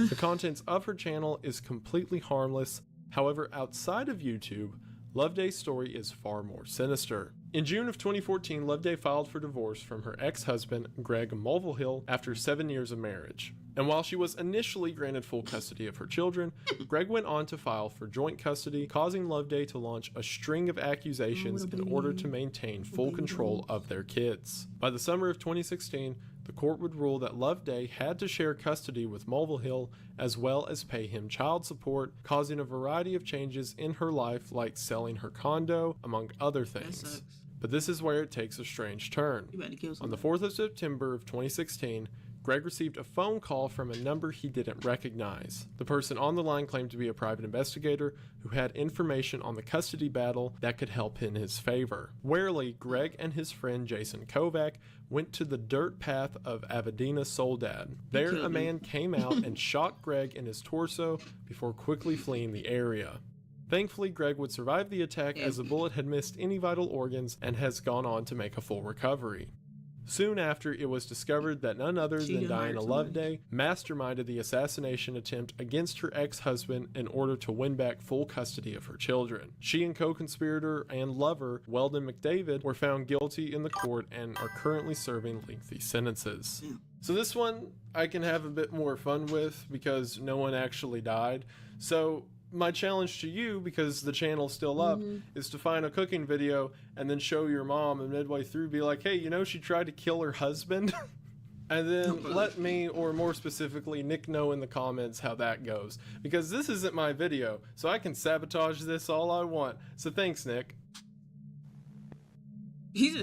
The contents of her channel is completely harmless. However, outside of YouTube, Loveday's story is far more sinister. In June of 2014, Loveday filed for divorce from her ex-husband, Greg Mulvihill, after 7 years of marriage. And while she was initially granted full custody of her children, Greg went on to file for joint custody, causing Loveday to launch a string of accusations in order to maintain full control of their kids. By the summer of 2016, the court would rule that Loveday had to share custody with Mulvihill, as well as pay him child support, causing a variety of changes in her life, like selling her condo, among other things. But this is where it takes a strange turn. On the 4th of September of 2016, Greg received a phone call from a number he didn't recognize. The person on the line claimed to be a private investigator who had information on the custody battle that could help in his favor. Warily, Greg and his friend Jason Kovac went to the dirt path of Avedina Soledad. There, a man came out and shot Greg in his torso before quickly fleeing the area. Thankfully, Greg would survive the attack as the bullet had missed any vital organs and has gone on to make a full recovery. Soon after, it was discovered that none other than Diana Loveday masterminded the assassination attempt against her ex-husband in order to win back full custody of her children. She and co-conspirator and lover, Weldon McDavid, were found guilty in the court and are currently serving lengthy sentences. So this one I can have a bit more fun with because no one actually died. So my challenge to you, because the channel's still up, is to find a cooking video and then show your mom, and midway through be like, hey, you know, she tried to kill her husband. And then let me, or more specifically Nick, know in the comments how that goes, because this isn't my video, so I can sabotage this all I want. So thanks, Nick.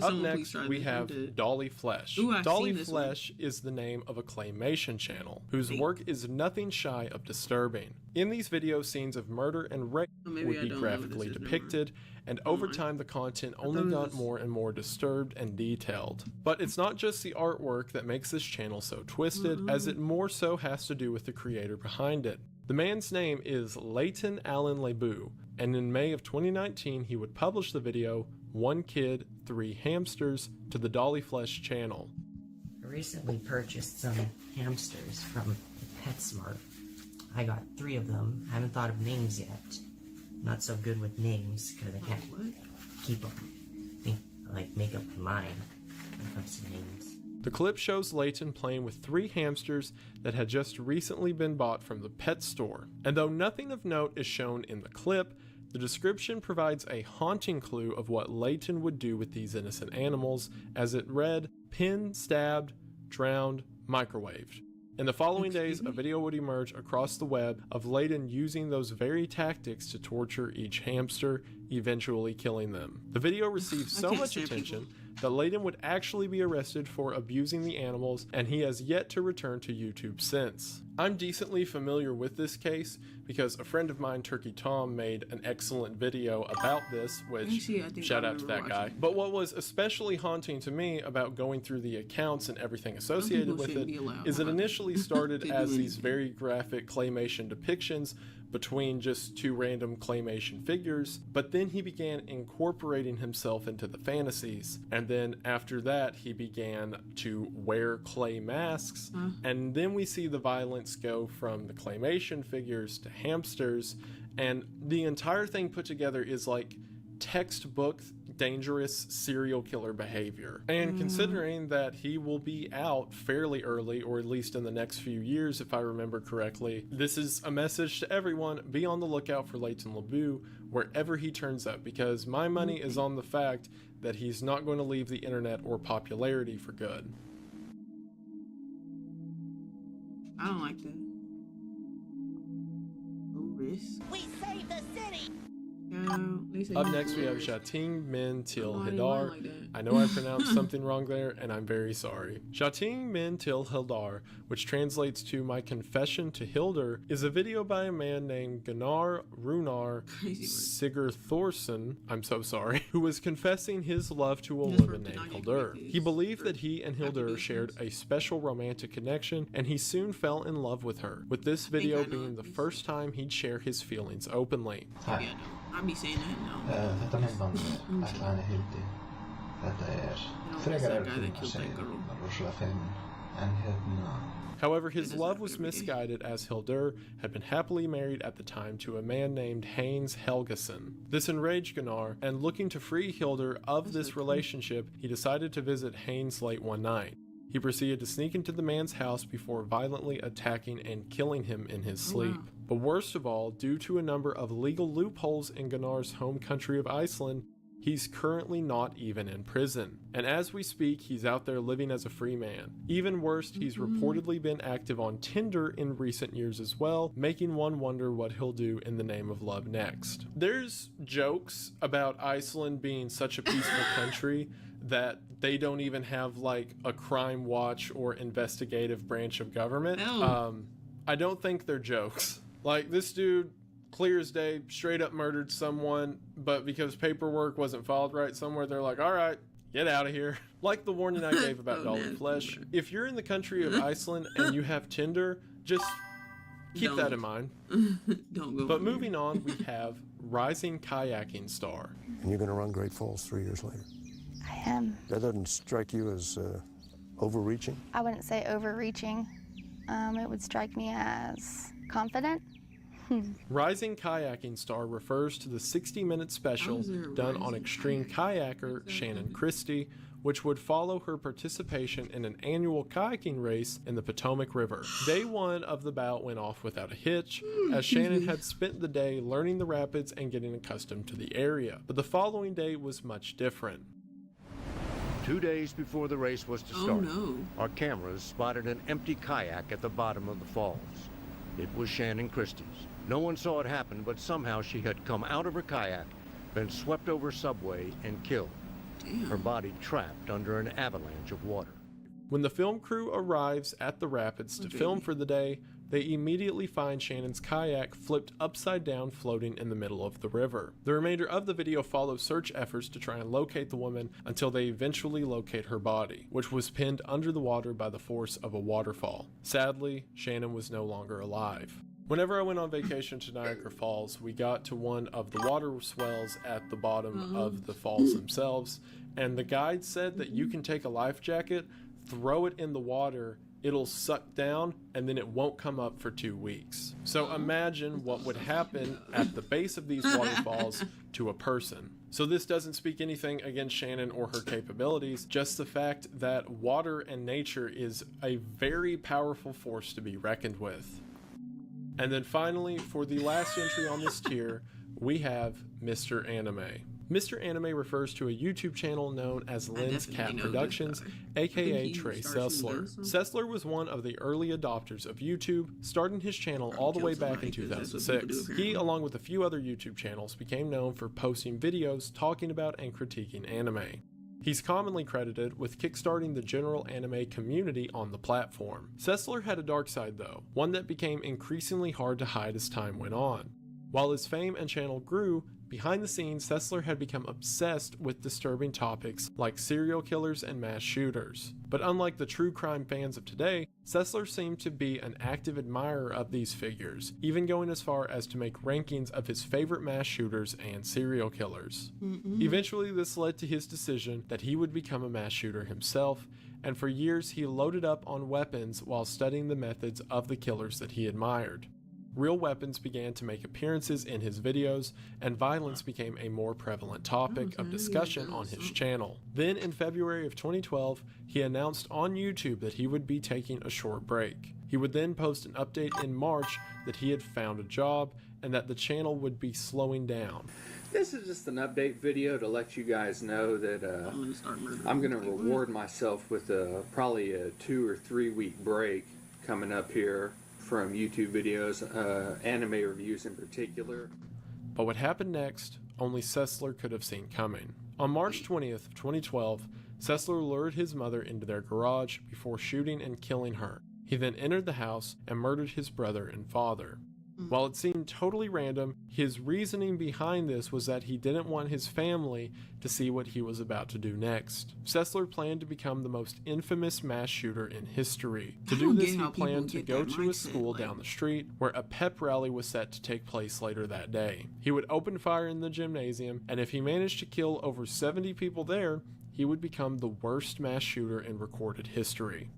Up next, we have Dolly Flesh. Dolly Flesh is the name of a claymation channel, whose work is nothing shy of disturbing. In these videos, scenes of murder and rape would be graphically depicted, and over time the content only got more and more disturbed and detailed. But it's not just the artwork that makes this channel so twisted, as it more so has to do with the creator behind it. The man's name is Leighton Allen Lebu, and in May of 2019 he would publish the video 1 kid, 3 hamsters to the Dolly Flesh channel. I recently purchased some hamsters from PetSmart. I got 3 of them. I haven't thought of names yet. Not so good with names because I can't keep them. Make up mine when it comes to names. The clip shows Layton playing with 3 hamsters that had just recently been bought from the pet store. And though nothing of note is shown in the clip, the description provides a haunting clue of what Layton would do with these innocent animals, as it read, pinned, stabbed, drowned, microwaved. In the following days, a video would emerge across the web of Layton using those very tactics to torture each hamster, eventually killing them. The video received so much attention that Layton would actually be arrested for abusing the animals, and he has yet to return to YouTube since. I'm decently familiar with this case because a friend of mine, Turkey Tom, made an excellent video about this, which shout out to that guy. But what was especially haunting to me about going through the accounts and everything associated with it is it initially started as these very graphic claymation depictions between just 2 random claymation figures, but then he began incorporating himself into the fantasies, and then after that he began to wear clay masks, and then we see the violence go from the claymation figures to hamsters, and the entire thing put together is like textbook dangerous serial killer behavior. And considering that he will be out fairly early, or at least in the next few years if I remember correctly, this is a message to everyone: be on the lookout for Layton LeBeau wherever he turns up, because my money is on the fact that he's not going to leave the internet or popularity for good. I don't like that. Low risk. We saved the city! Up next we have Shating Min Til Hildar. I know I pronounced something wrong there, and I'm very sorry. Shating Min Til Hildar, which translates to My Confession to Hildur, is a video by a man named Gunnar Runar Sigurþórsson, I'm so sorry, who was confessing his love to a woman named Hildur. He believed that he and Hildur shared a special romantic connection, and he soon fell in love with her, with this video being the first time he'd share his feelings openly. I'll be saying that now. Þetta myndband ætla henni Hildi. Þetta frekar erfitt að segja, rosalega feimin. En However, his love was misguided, as Hildur had been happily married at the time to a man named Haynes Helgason. This enraged Gunnar, and looking to free Hildur of this relationship, he decided to visit Haynes late one night. He proceeded to sneak into the man's house before violently attacking and killing him in his sleep. But worst of all, due to a number of legal loopholes in Gunnar's home country of Iceland, he's currently not even in prison. And as we speak, he's out there living as a free man. Even worse, he's reportedly been active on Tinder in recent years as well, making one wonder what he'll do in the name of love next. There's jokes about Iceland being such a peaceful country that they don't even have like a crime watch or investigative branch of government. I don't think they're jokes. Like, this dude, clear as day, straight up murdered someone, but because paperwork wasn't filed right somewhere, they're like, all right, get out of here. Like the warning I gave about Dolly Flesh. If you're in the country of Iceland and you have Tinder, just keep that in mind. Don't go. But moving on, we have rising kayaking star. And you're going to run Great Falls 3 years later. I am. That doesn't strike you as overreaching? I wouldn't say overreaching. It would strike me as confident. Rising Kayaking Star refers to the 60-minute special done on extreme kayaker Shannon Christie, which would follow her participation in an annual kayaking race in the Potomac River. Day 1 of the bout went off without a hitch, as Shannon had spent the day learning the rapids and getting accustomed to the area. But the following day was much different. 2 days before the race was to start, our cameras spotted an empty kayak at the bottom of the falls. It was Shannon Christie's. No one saw it happen, but somehow she had come out of her kayak, been swept over subway, and killed. Her body trapped under an avalanche of water. When the film crew arrives at the rapids to film for the day, they immediately find Shannon's kayak flipped upside down, floating in the middle of the river. The remainder of the video follows search efforts to try and locate the woman until they eventually locate her body, which was pinned under the water by the force of a waterfall. Sadly, Shannon was no longer alive. Whenever I went on vacation to Niagara Falls, we got to one of the water swells at the bottom of the falls themselves, and the guide said that you can take a life jacket, throw it in the water, it'll suck down, and then it won't come up for 2 weeks. So imagine what would happen at the base of these waterfalls to a person. So this doesn't speak anything against Shannon or her capabilities, just the fact that water and nature is a very powerful force to be reckoned with. And then finally, for the last entry on this tier, we have Mr. Anime. Mr. Anime refers to a YouTube channel known as Lens Cat Productions, aka Trey Sessler. Sessler was one of the early adopters of YouTube, starting his channel all the way back in 2006. He, along with a few other YouTube channels, became known for posting videos talking about and critiquing anime. He's commonly credited with kickstarting the general anime community on the platform. Sessler had a dark side though, one that became increasingly hard to hide as time went on. While his fame and channel grew, behind the scenes Sessler had become obsessed with disturbing topics like serial killers and mass shooters. But unlike the true crime fans of today, Sessler seemed to be an active admirer of these figures, even going as far as to make rankings of his favorite mass shooters and serial killers. Eventually this led to his decision that he would become a mass shooter himself, and for years he loaded up on weapons while studying the methods of the killers that he admired. Real weapons began to make appearances in his videos, and violence became a more prevalent topic of discussion on his channel. Then in February of 2012, he announced on YouTube that he would be taking a short break. He would then post an update in March that he had found a job and that the channel would be slowing down. This is just an update video to let you guys know that I'm going to reward myself with probably a 2 or 3 week break coming up here from YouTube videos, anime reviews in particular. But what happened next, only Sessler could have seen coming. On March 20th of 2012, Sessler lured his mother into their garage before shooting and killing her. He then entered the house and murdered his brother and father. While it seemed totally random, his reasoning behind this was that he didn't want his family to see what he was about to do next. Sessler planned to become the most infamous mass shooter in history. To do this, he planned to go to a school down the street where a pep rally was set to take place later that day. He would open fire in the gymnasium, and if he managed to kill over 70 people there, he would become the worst mass shooter in recorded history.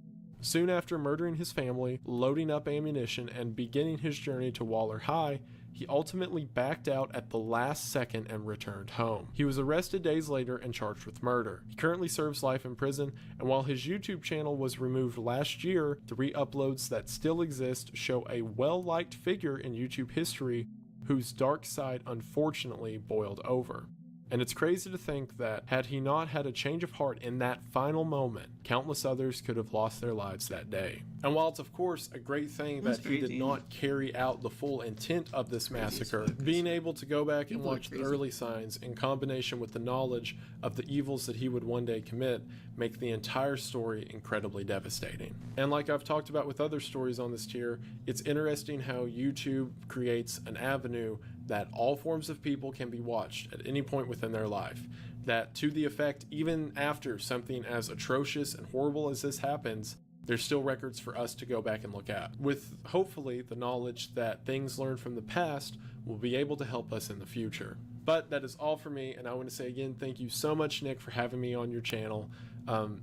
Soon after murdering his family, loading up ammunition, and beginning his journey to Waller High, he ultimately backed out at the last second and returned home. He was arrested days later and charged with murder. He currently serves life in prison, and while his YouTube channel was removed last year, the re-uploads that still exist show a well-liked figure in YouTube history whose dark side unfortunately boiled over. And it's crazy to think that had he not had a change of heart in that final moment, countless others could have lost their lives that day. And while it's of course a great thing that he did not carry out the full intent of this massacre, being able to go back and watch the early signs in combination with the knowledge of the evils that he would one day commit make the entire story incredibly devastating. And like I've talked about with other stories on this tier, it's interesting how YouTube creates an avenue that all forms of people can be watched at any point within their life. That to the effect, even after something as atrocious and horrible as this happens, there's still records for us to go back and look at, with hopefully the knowledge that things learned from the past will be able to help us in the future. But that is all for me, and I want to say again, thank you so much, Nick, for having me on your channel.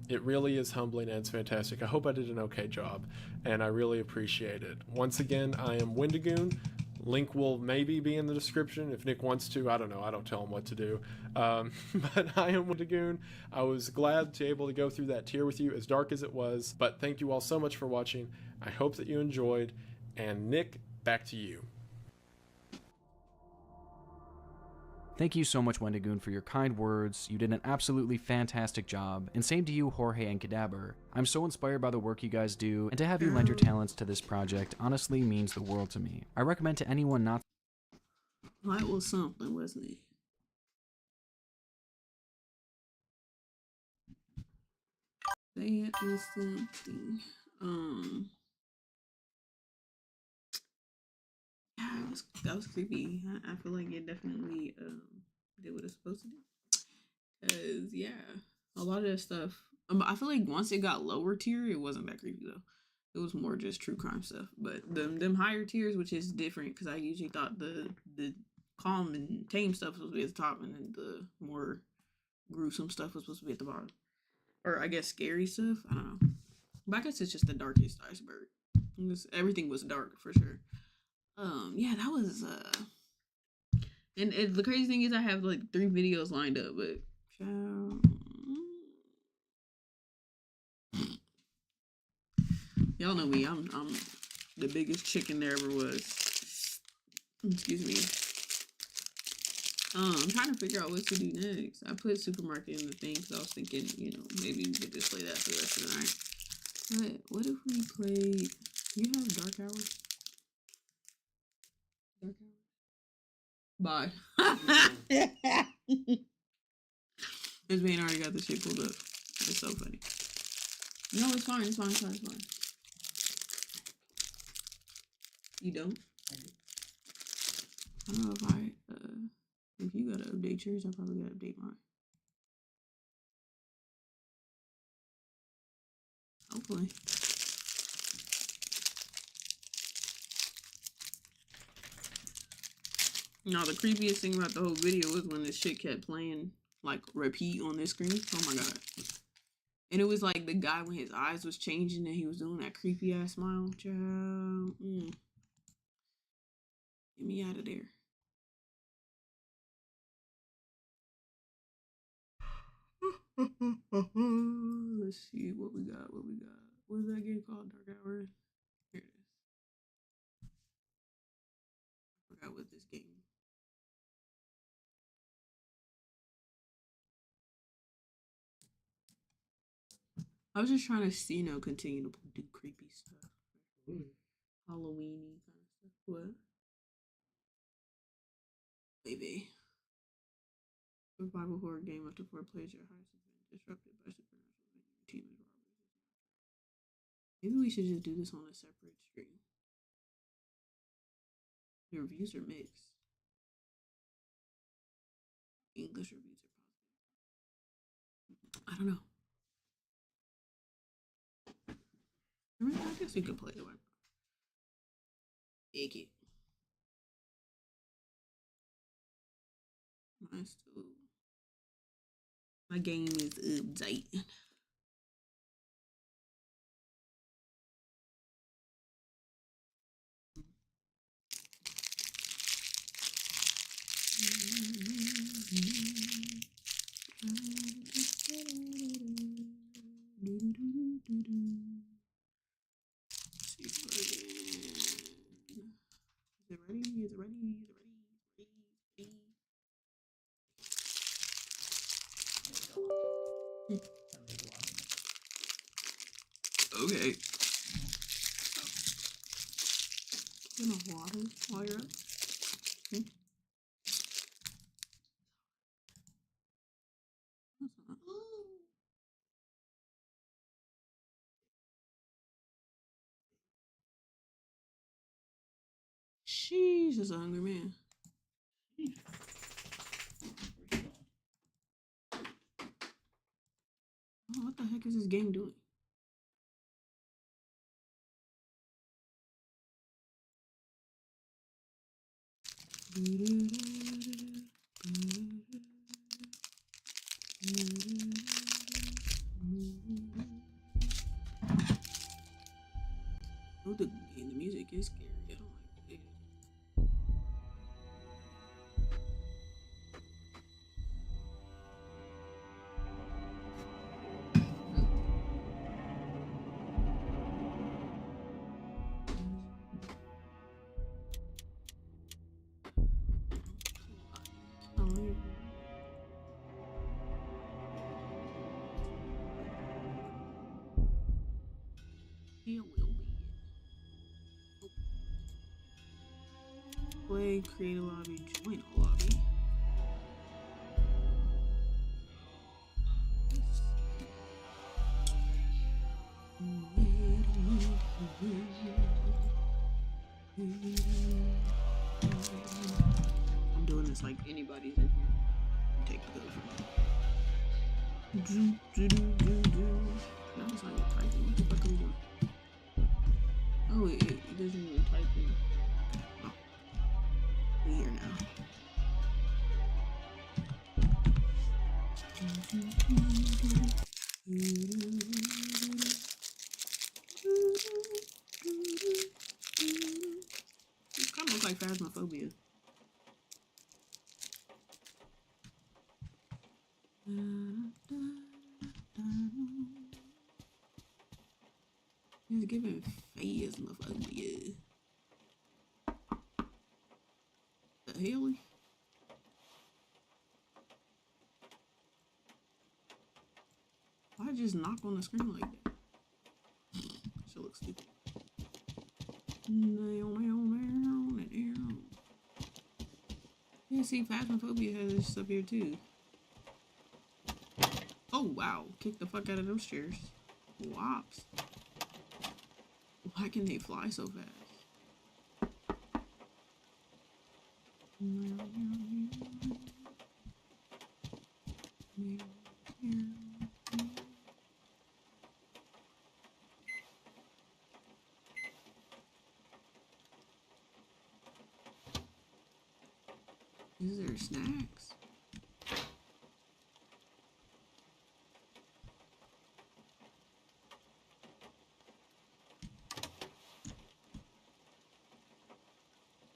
It really is humbling and it's fantastic. I hope I did an okay job, and I really appreciate it. Once again, I am Wendigoon. Link will maybe be in the description if Nick wants to. I don't know. I don't tell him what to do. But I am Wendigoon. I was glad to be able to go through that tier with you, as dark as it was. But thank you all so much for watching. I hope that you enjoyed. And Nick, back to you. Thank you so much, Wendigoon, for your kind words. You did an absolutely fantastic job. And same to you, Jorge and Cadaver. I'm so inspired by the work you guys do, and to have you lend your talents to this project honestly means the world to me. I recommend to anyone not. That was something, wasn't it? That was something. Yeah, that was creepy. I feel like it definitely did what it's supposed to do. Cause yeah, a lot of that stuff. I feel like once it got lower tier, it wasn't that creepy though. It was more just true crime stuff. But them higher tiers, which is different, because I usually thought the calm and tame stuff was supposed to be at the top, and then the more gruesome stuff was supposed to be at the bottom. Or I guess scary stuff. I don't know. But I guess it's just the darkest iceberg. Everything was dark for sure. Yeah, that was and the crazy thing is I have like 3 videos lined up, but y'all know me. I'm the biggest chicken there ever was. Excuse me. I'm trying to figure out what to do next. I put supermarket in the thing because I was thinking, you know, maybe we could just play that for the rest of the night. But what if we played? You have Dark Hours? Dark Hours? Bye. This man already got the shit pulled up. It's so funny. No, it's fine. It's fine. It's fine. It's fine. You don't? I don't know if you gotta update yours, I probably gotta update mine. Hopefully. No, the creepiest thing about the whole video was when this shit kept playing, like, repeat on this screen. Oh my god. And it was like the guy when his eyes was changing and he was doing that creepy ass smile. Child. Get me out of there. Let's see what we got. What is that game called? Dark Hours? Here it is. I forgot what this game. I was just trying to see, you know, continue to do creepy stuff. Halloween-y kind of stuff. What? Maybe. Survival horror game after 4 players, your house has been disrupted by supernatural team of robbers. Maybe we should just do this on a separate stream. The reviews are mixed. English reviews are positive. I don't know. I guess we could play the one. Take it. Nice too. My game is updated. Is it ready? Is it ready? Okay. Get my water while you're up. Okay. Sheesh, that's a hungry man. Oh, what the heck is this game doing? Oh, the music is scary. I don't like it. Here will be it. Play, create a lobby, join a lobby. I'm doing this like anybody's in here. Take the go from me. That was not your typing. What the fuck are we doing? Oh, it doesn't even type in. Oh. We're here now. It kind of looks like Phasmophobia. He's giving Phasmophobia. The hell? Why just knock on the screen like that? She looks stupid. Yeah, see, Phasmophobia has this up here too. Oh wow, kick the fuck out of those chairs. Wops. Why can they fly so fast? Is there snacks?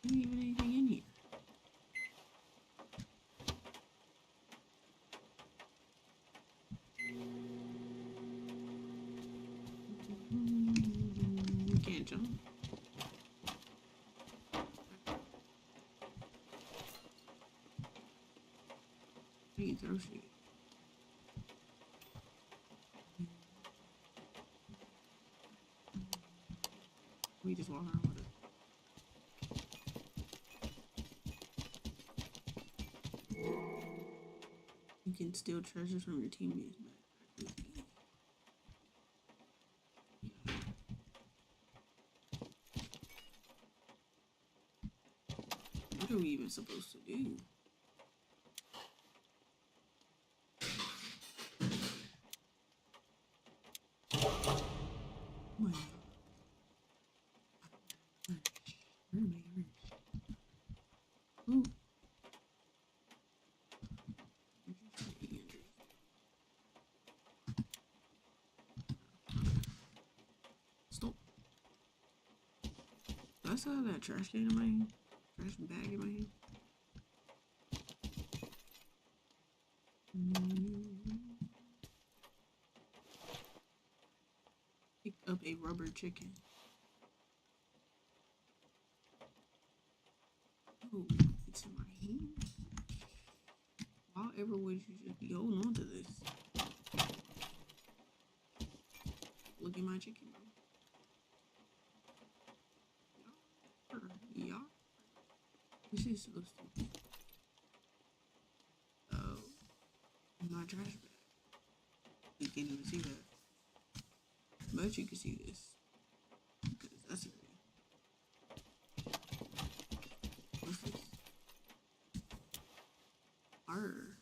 Isn't even anything in here. You can't jump. You throw shit. We just walk around with it. You can steal treasures from your teammates. What are we even supposed to do? Ooh. Stop. Do I still have that trash can in my hand? Trash bag in my hand? Pick up a rubber chicken. Oh, it's in my hand. Why ever would you just be holding on to this? Look at my chicken, bro. Yeah. This is so stupid. Oh, my trash bag. You can't even see that. But you can see this. Because that's it. What's this? Arr.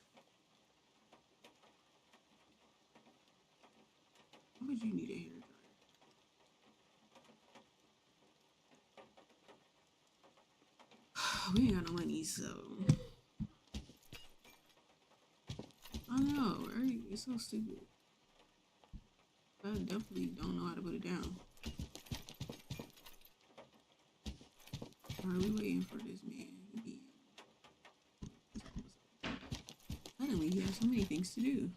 Why would you need a hair dryer? We ain't got no money, so I know, right? It's so stupid. I definitely don't know how to put it down. Are we waiting for this man? Suddenly, he has so many things to do.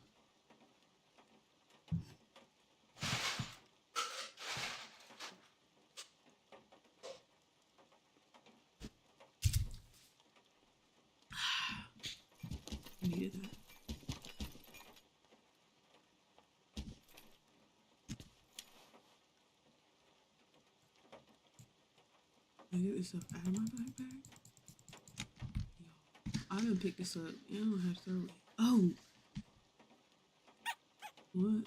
I needed that. I get this stuff out of my backpack. I didn't pick this up. I don't have to throw it. Oh! What?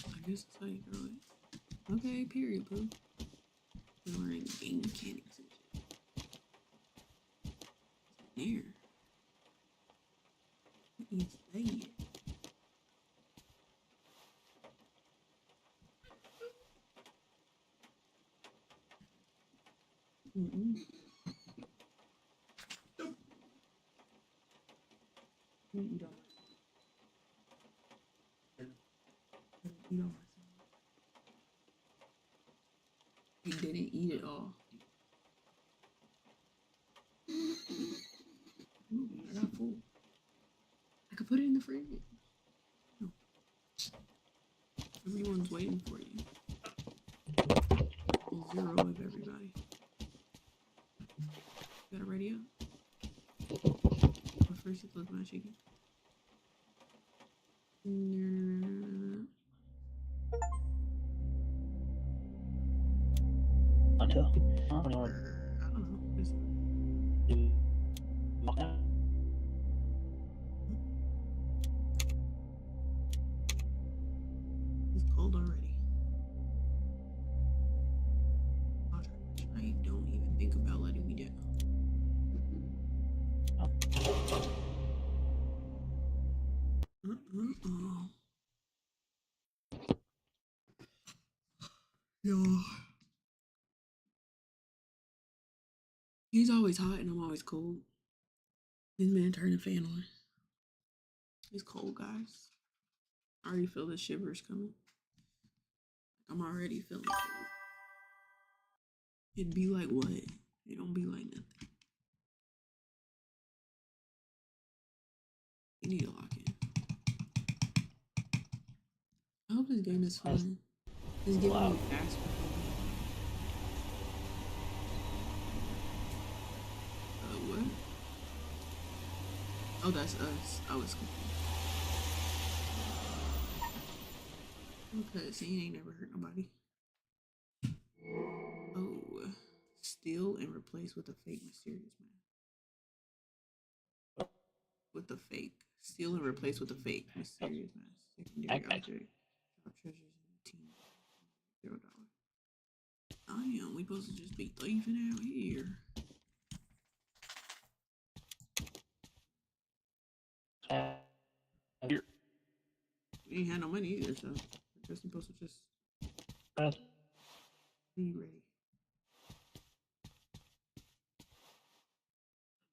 I guess that's how you throw it. Okay, period, boo. We're learning game mechanics and shit. There. What is that? Eat all my salad. He didn't eat it all. Ooh, I got full. I could put it in the fridge. No. Everyone's waiting for you. 0 of everybody. Got it ready up? But first, let's look at my chicken. Until I don't know. It's cold already. I don't even think about letting me down. Yo. He's always hot and I'm always cold. This man turned the fan on. It's cold, guys. I already feel the shivers coming. I'm already feeling cold. It'd be like what? It don't be like nothing. You need to lock in. I hope this game is fun. It's giving me fast. What? Oh, that's us. I was confused. Okay, so he ain't never hurt nobody. Oh, steal and replace with a fake mysterious mask. With a fake. Steal and replace with a fake mysterious mask. Secondary object. Drop treasures in the team. $0. Damn, we supposed to just be thieving out here. We ain't had no money either, so I guess we're supposed to just be ready.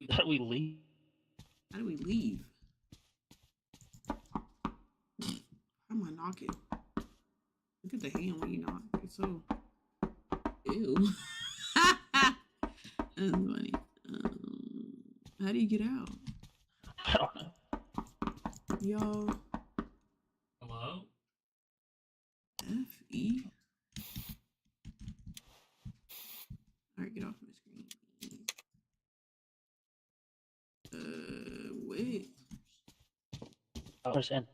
How do we leave? How do we leave? How am I knocking? Look at the hand when you knock. It's so ew. That's funny. How do you get out? I don't know. Y'all. Hello? F-E? Alright, get off my screen. Wait. $1.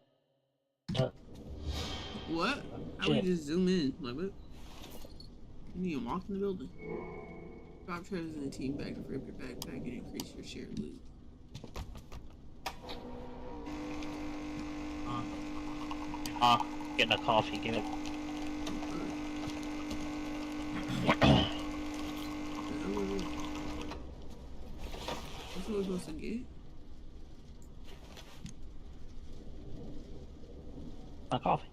What? How do we just zoom in? Like what? You need to walk in the building. Drop treasures in the team bag to rip your backpack and increase your shared loot. Getting a coffee, give it. That's what we're supposed to get. My coffee.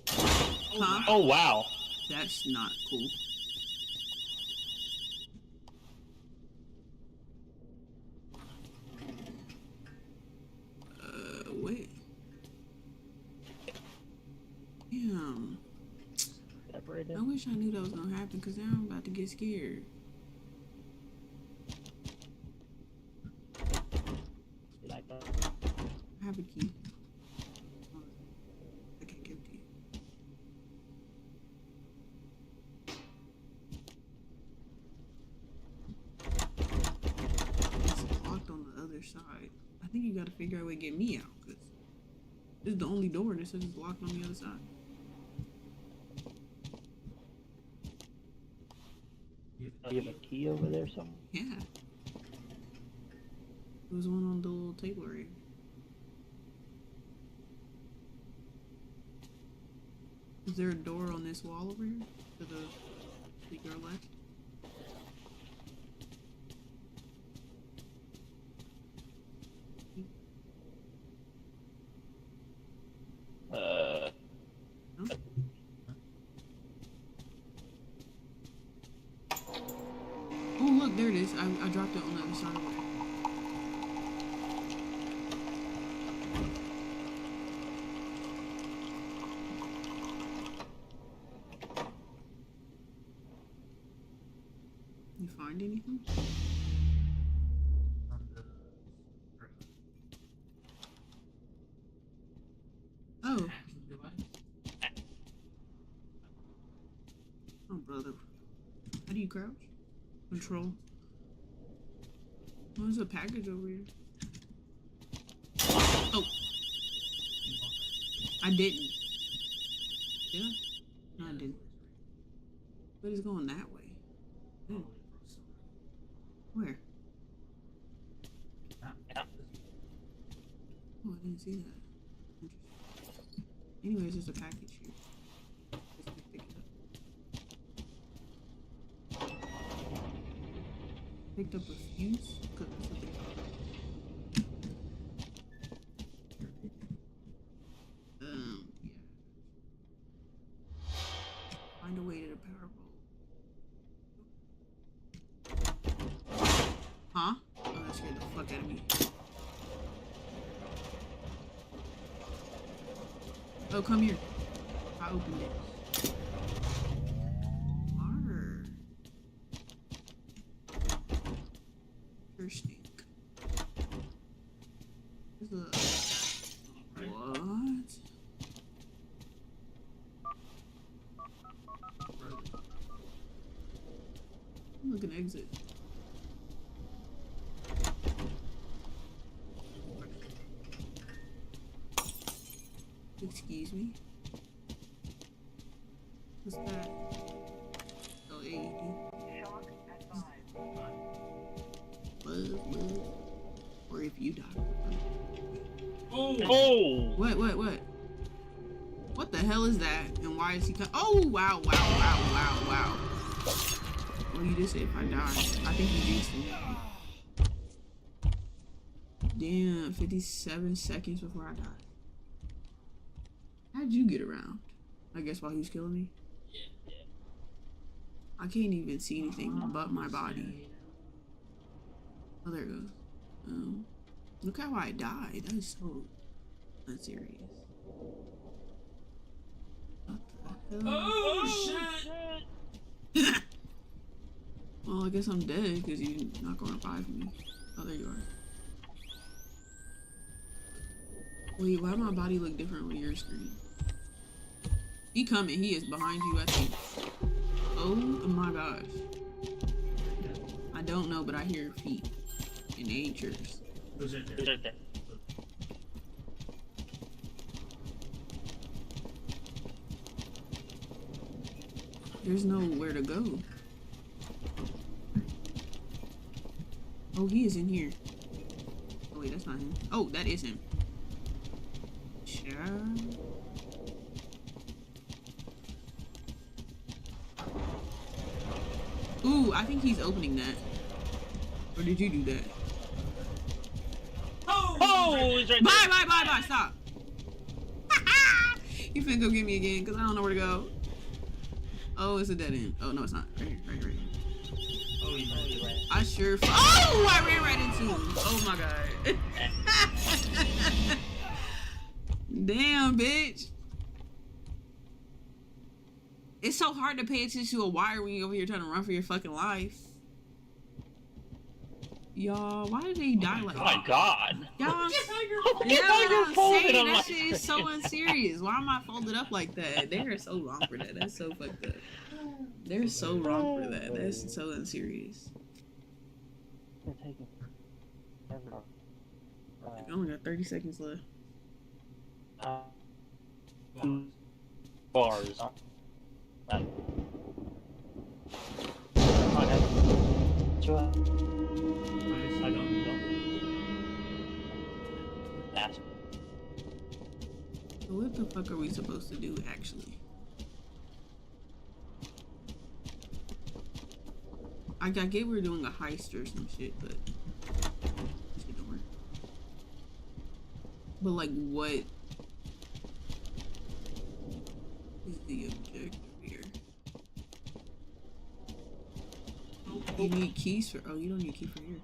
Huh? Oh wow. That's not cool. Wait. Damn. I wish I knew that was gonna happen because now I'm about to get scared. I have a key. I can give it to you. It's locked on the other side. I think you gotta figure out a way to get me out because this is the only door that says it's locked on the other side. You have a key over there somewhere? Yeah. There was one on the little table area. Is there a door on this wall over here? To your left? No? Oh look, there it is. I dropped it on the other side of it. You find anything? Oh. Oh, brother. How do you crouch? Control. There's a package over here. Oh. I didn't. Yeah? No, I didn't. But it's going that way. Ooh. Where? Oh, I didn't see that. Anyways, there's a package here. Just gonna pick it up. Picked up a fuse. Could be something. Yeah. Find a way to the power pole. Huh? Oh, that scared the fuck out of me. Oh, come here. I opened it. Water. Interesting. There's a... What? Look, an exit. Excuse me. What's that? Oh, AED. What? Or if you die. Oh! What? What the hell is that? And why is he coming? Oh, wow. Well, you just said if I die. I think you jinxed me. Damn, 57 seconds before I die. How'd you get around? I guess while he was killing me? Yeah. I can't even see anything but my body. Oh, there it goes. Look how I died. That is so unserious. What the hell? Oh, shit! Well, I guess I'm dead because you're not going to revive me. Oh, there you are. Wait, why my body look different on your screen? He coming. He is behind you, I think. Oh my gosh. I don't know, but I hear feet. And they ain't yours. Who's right there? There's nowhere to go. Oh, he is in here. Oh wait, that's not him. Oh, that is him. Sure. Ooh, I think he's opening that. Or did you do that? Oh, he's right there. Bye, stop. You finna go get me again, because I don't know where to go. Oh, it's a dead end. Oh, no, it's not. Right here. Oh, he's right. I sure. Oh, I ran right into him. Oh my god. Damn, bitch. It's so hard to pay attention to a wire when you're over here trying to run for your fucking life. Y'all, why did they die like that? Oh my god. Y'all, that shit is so unserious. Why am I folded up like that? They are so wrong for that. That's so fucked up. They're so wrong for that. That's so unserious. I only got 30 seconds left. Bars. What the fuck are we supposed to do, actually? I get we're doing a heist or some shit, but shit don't work. But like, what is the objective here? You need keys for. Oh, you don't need a key for here.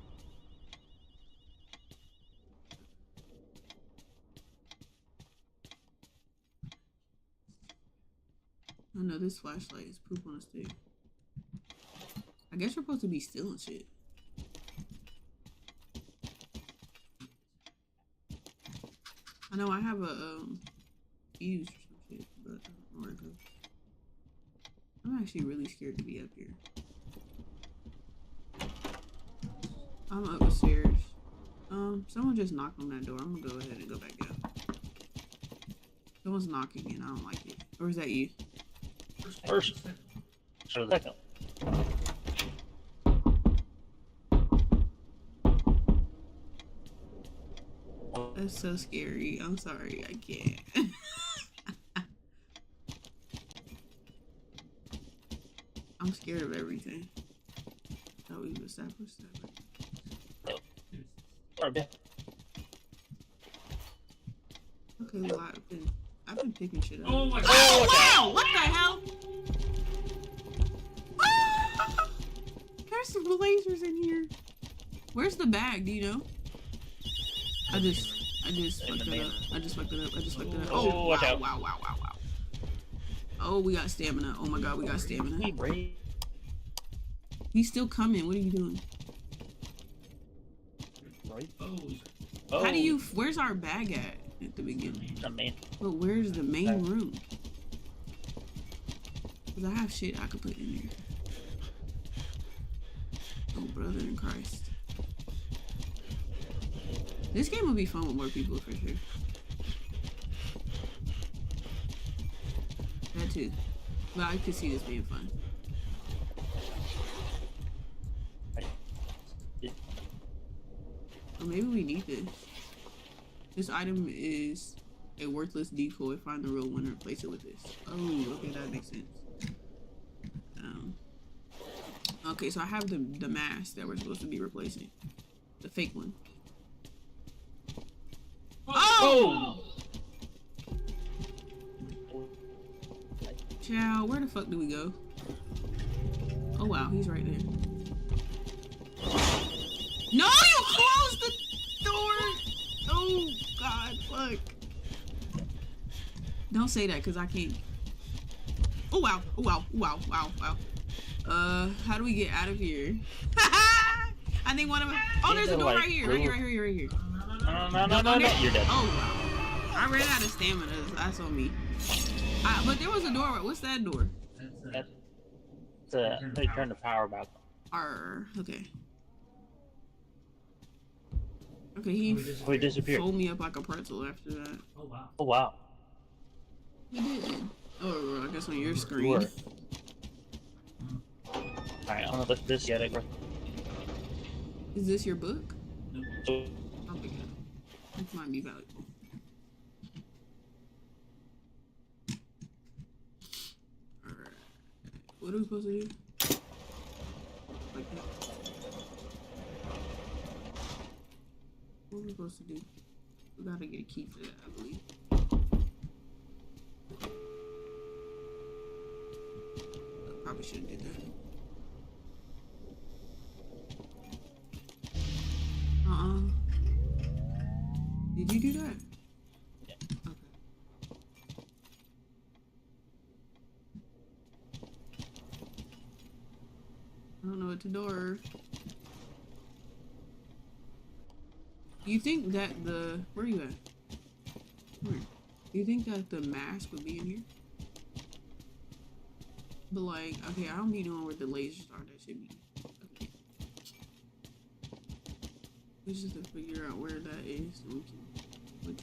Oh no, this flashlight is poop on a stick. I guess we're supposed to be stealing shit. I know I have a fuse or some shit, but I don't know where it goes. I'm actually really scared to be up here. I'm up the stairs. Someone just knocked on that door. I'm gonna go ahead and go back down. Someone's knocking and I don't like it. Or is that you? First. Second. That's so scary. I'm sorry, I can't. I'm scared of everything. Thought we've established that. Okay, well, I've been picking shit up. Oh my god! Oh wow! What the hell? There's some lasers in here. Where's the bag? Do you know? I just fucked it up. I just fucked it up. Oh, wow. Oh, we got stamina. Oh my god, we got stamina. He's still coming. What are you doing? Right. How do you? Where's our bag at the beginning? The main. But where's the main room? Cause I have shit I could put in there. Oh, brother in Christ. This game will be fun with more people for sure. That too. But I could see this being fun. Or maybe we need this. This item is a worthless decoy. Find the real winner, replace it with this. Oh, okay, that makes sense. Okay, so I have the mask that we're supposed to be replacing. The fake one. Oh! Chow, where the fuck do we go? Oh wow, he's right there. No, you closed the door! Oh god, fuck. Don't say that, cause I can't. Oh wow, oh wow, wow. How do we get out of here? I think one of them. Oh, there's a door right here. No, you're dead. Oh wow. I ran out of stamina. That's on me. But there was a door. What's that door? They turned the power back on. Okay. Okay, he disappeared. folded me up like a pretzel after that. Oh wow. He did. Oh, I guess on your screen. Alright, I'm gonna lift this yet. Is this your book? So, Oh my god. This might be valuable. Alright. What are we supposed to do? Like that. What are we supposed to do? We gotta get a key for that, I believe. Probably shouldn't do that. Did you do that? Yeah. Okay. I don't know what to door. Do you think that where are you at? Where? Do you think that the mask would be in here? But like, okay, I don't be knowing where the lasers are. That should be. Okay. It's just to figure out where that is so we can look.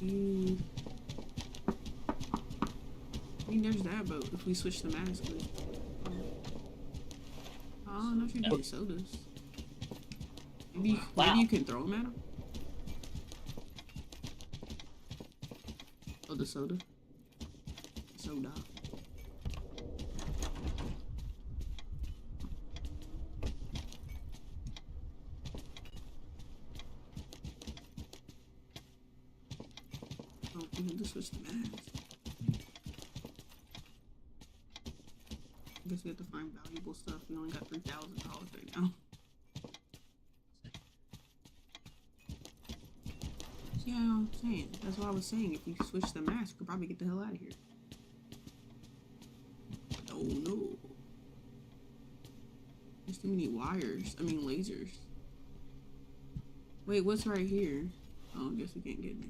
I mean, there's that, but if we switch the mask, I don't know if you get sodas. Maybe you can throw them at him. Oh, the soda. Soda. Oh, switch the mask. I guess we have to find valuable stuff. We only got $3,000 right now. See how I'm saying? That's what I was saying. If we switch the mask, we could probably get the hell out of here. Oh no. There's too many wires. I mean lasers. Wait, what's right here? Oh, I guess we can't get in there.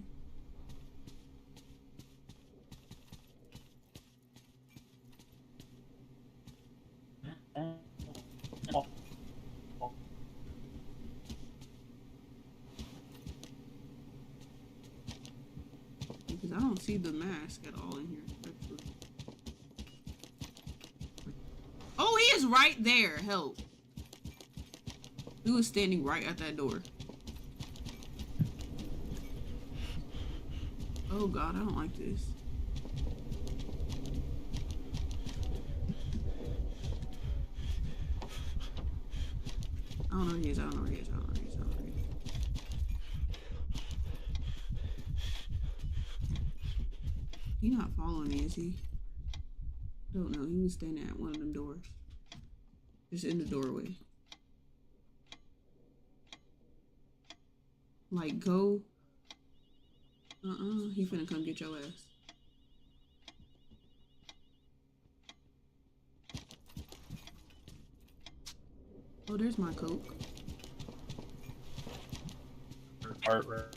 Because I don't see the mask at all in here, actually. Oh, he is right there. Help. He was standing right at that door. Oh god, I don't like this. I don't know where he is, I don't know where he is, I don't know where he is, I don't know where he is. He not following me, is he? I don't know, he was standing at one of them doors. Just in the doorway. Like, go. He finna come get your ass. Oh, there's my Coke. Artwork.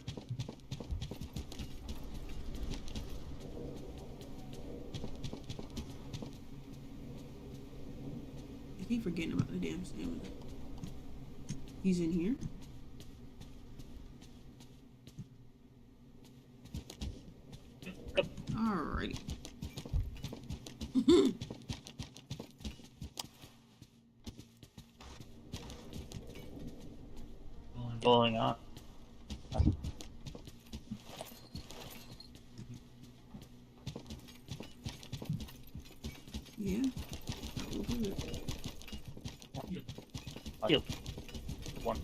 I keep forgetting about the damn stamina. He's in here? Alrighty. Going on. Yeah. That will do it. One.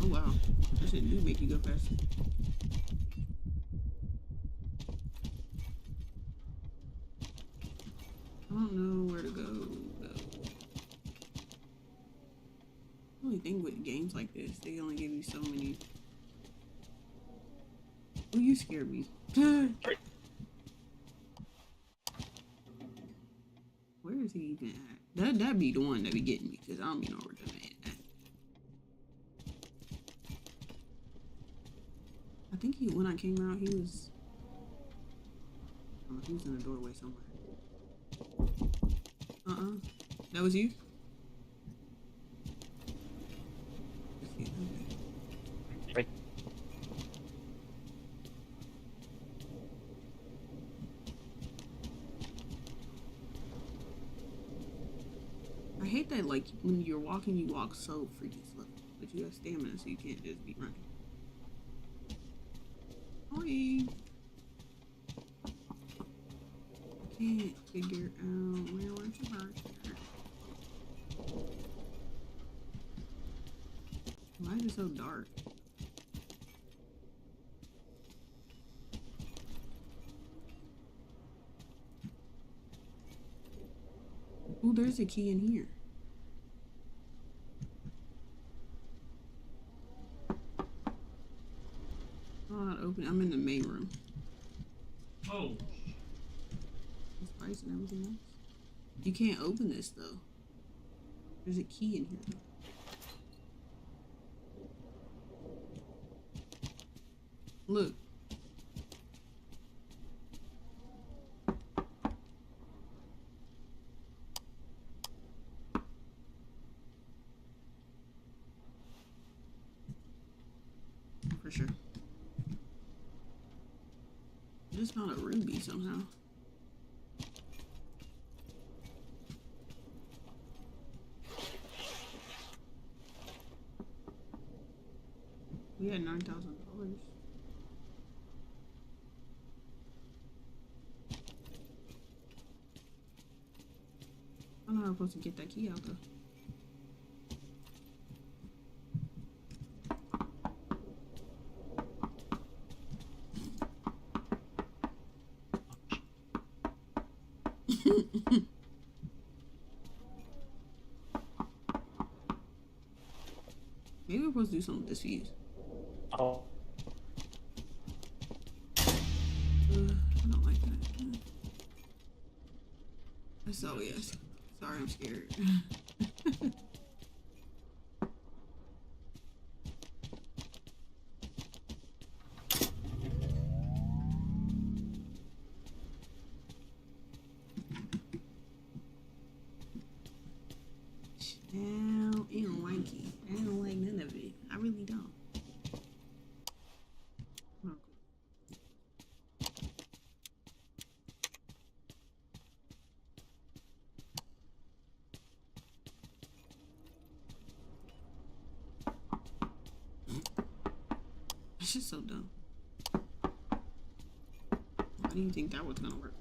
Oh wow, that shit do make you go faster. I don't know where to go. The only thing with games like this, they only give you so many. Oh, you scared me. Where is he even at? That'd be the one that be getting me, because I don't be know where the man at. I think when I came out, he was in the doorway somewhere. That was you? Right. I hate that, like, when you're walking, you walk so freaking slow. But you have stamina, so you can't just be running. Oi! I can't figure out where we're supposed to. Why is it so dark? Oh, there's a key in here. Oh, not open. I'm in the main room. Oh. There's spice and everything else. You can't open this though. There's a key in here though. Look. For sure. I just found a ruby somehow. We had $9,000. supposed to get that key out though? Maybe we're supposed to do something with this fuse. Oh. I don't like that. So yes. Sorry, I'm scared. Now, I don't like it. I don't like none of it. I really don't. It's just so dumb. Why do you think that was gonna work?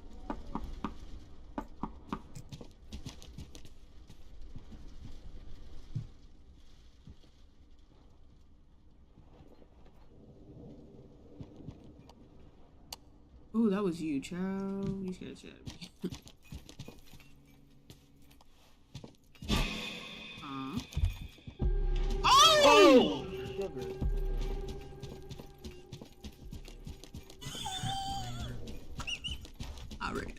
Oh, that was you, child. You scared the shit out of me. Oh! Alright.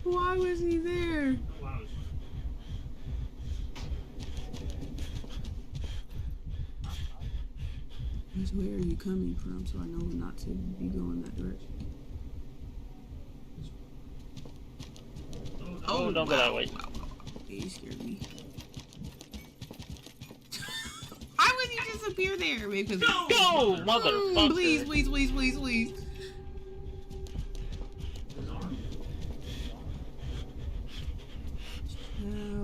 Why was he there? Where are you coming from so I know not to be going that direction? Oh, don't go that way. Wow. You scared me. Why would you disappear there? Because Go, motherfucker! Please.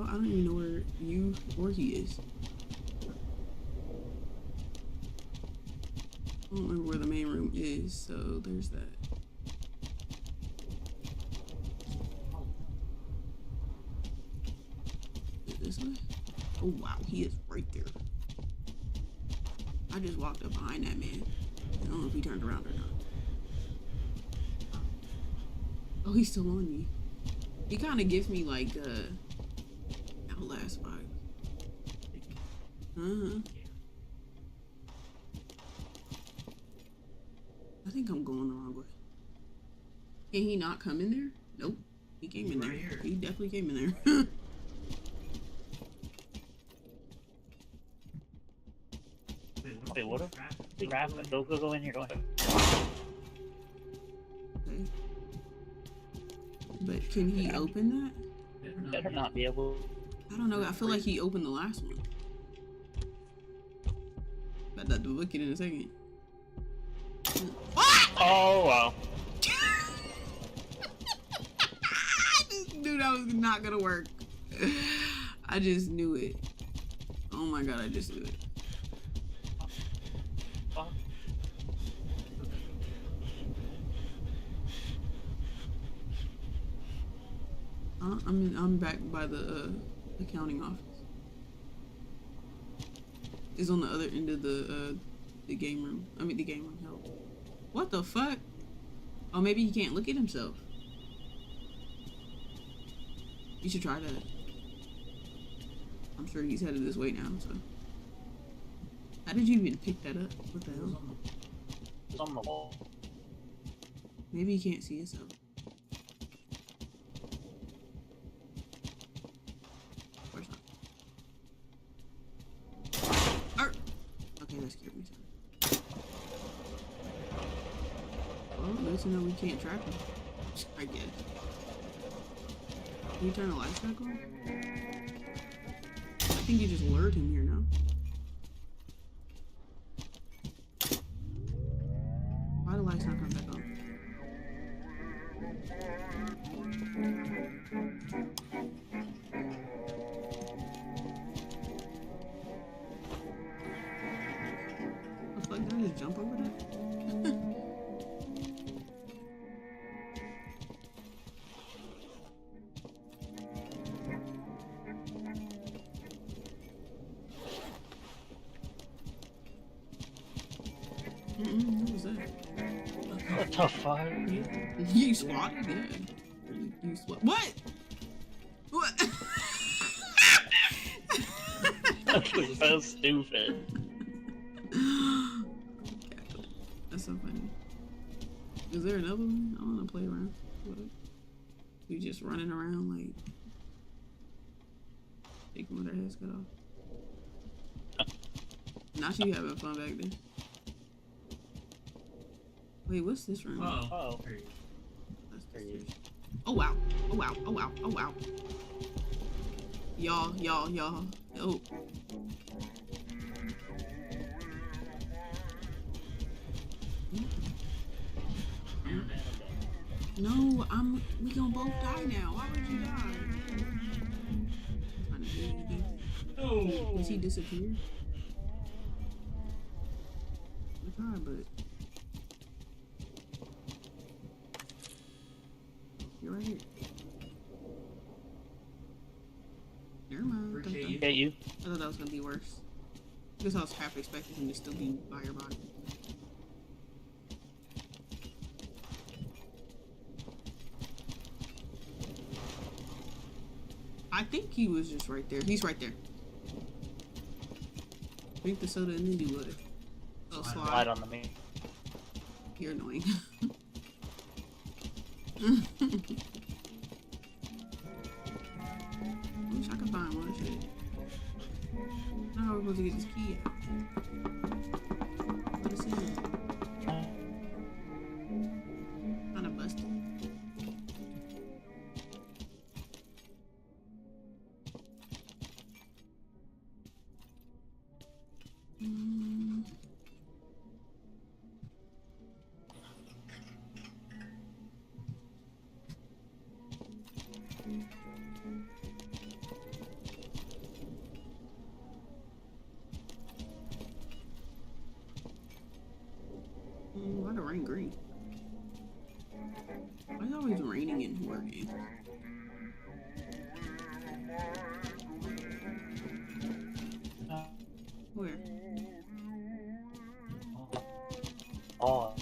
I don't even know where you or he is. I don't remember where the main room is, so there's that. Is it this way? Oh wow, he is right there. I just walked up behind that man. I don't know if he turned around or not. Oh, he's still on me. He kind of gives me like Outlast vibes. I think I'm going the wrong way. Can he not come in there? Nope. He came in there. He definitely came in there. Wait, what? Go in here. Go ahead. Okay. But can he open that? Better not be able. I don't know. I feel like he opened the last one. About to look at it in a second. Oh wow. I just knew that was not gonna work. I just knew it. Oh my god, I just knew it. I'm back by the accounting office. It's on the other end of the game room. I mean the game room. Help. What the fuck? Oh, maybe he can't look at himself. You should try that. I'm sure he's headed this way now, so. How did you even pick that up? What the hell? It's on the wall. Maybe he can't see himself. Where's not? Okay, that scared me. Well, good to know we can't track him. I get it. Can you turn the lights back on? I think you just lured him here now. Why the lights not come back on? What the fuck, did I just jump over that? What was that? What the fuck? You swatted? Yeah. You swat. What? What? That was so stupid. That's so funny. Is there another one? I want to play around. What? You just running around like taking with her heads cut off. Now she having fun back there. Wait, what's this room? Oh. Oh wow. Oh wow. Oh wow. Oh wow. Y'all. Oh. No, we gonna both die now. Why would you die? No. Did he disappear? I tried, but you're right here. Never mind. Get you. I thought that was gonna be worse. Because I was half expecting him to still be by your body. I think he was just right there. He's right there. Drink the soda and then do what? Oh, slide on the main. You're annoying. I wish I could find one shit. Now we're supposed to get this key out. What is it? Kinda busted. Why the rain green? Why is it always raining in horror games? Where? Oh. Are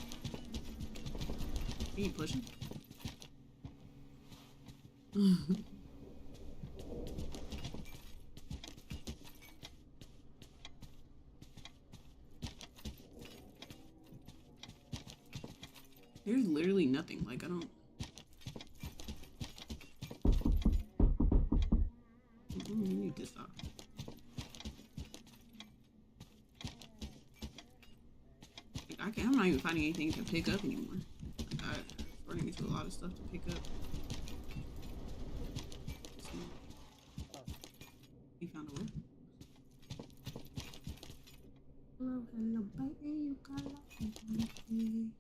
you pushing? There's literally nothing. Like, I don't... You need to stop. Like, I'm not even finding anything to pick up anymore. Like, I'm running into a lot of stuff to pick up. You found a what? Hello, baby, you got me.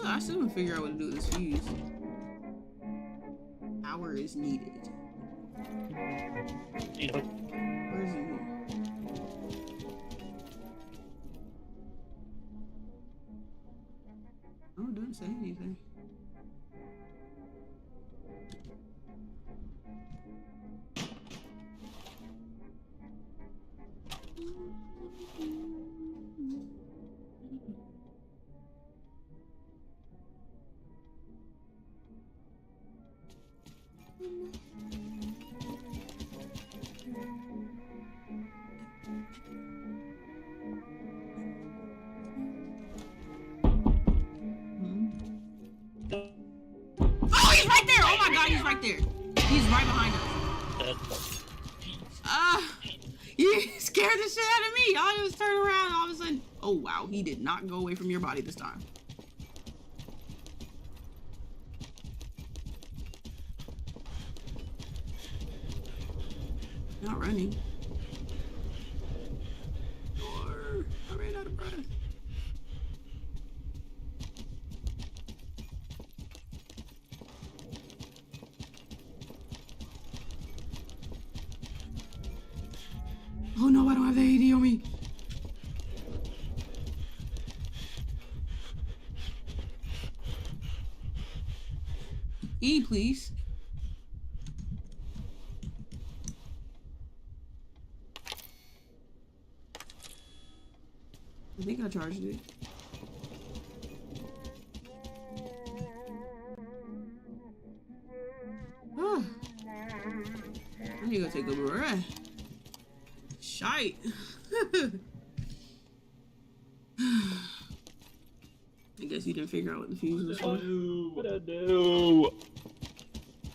I still haven't figured out what to do with this fuse. Power is needed. Where is it? Oh, it doesn't say anything. He's right there. He's right behind us. You scared the shit out of me. I just turned around and all of a sudden, oh wow, he did not go away from your body this time. Not running. Oh no, I don't have the AD on me. E, please. I think I charged it. Ah. I need to go take a breath. Shite. I guess you didn't figure out what the fuse was for. What I do?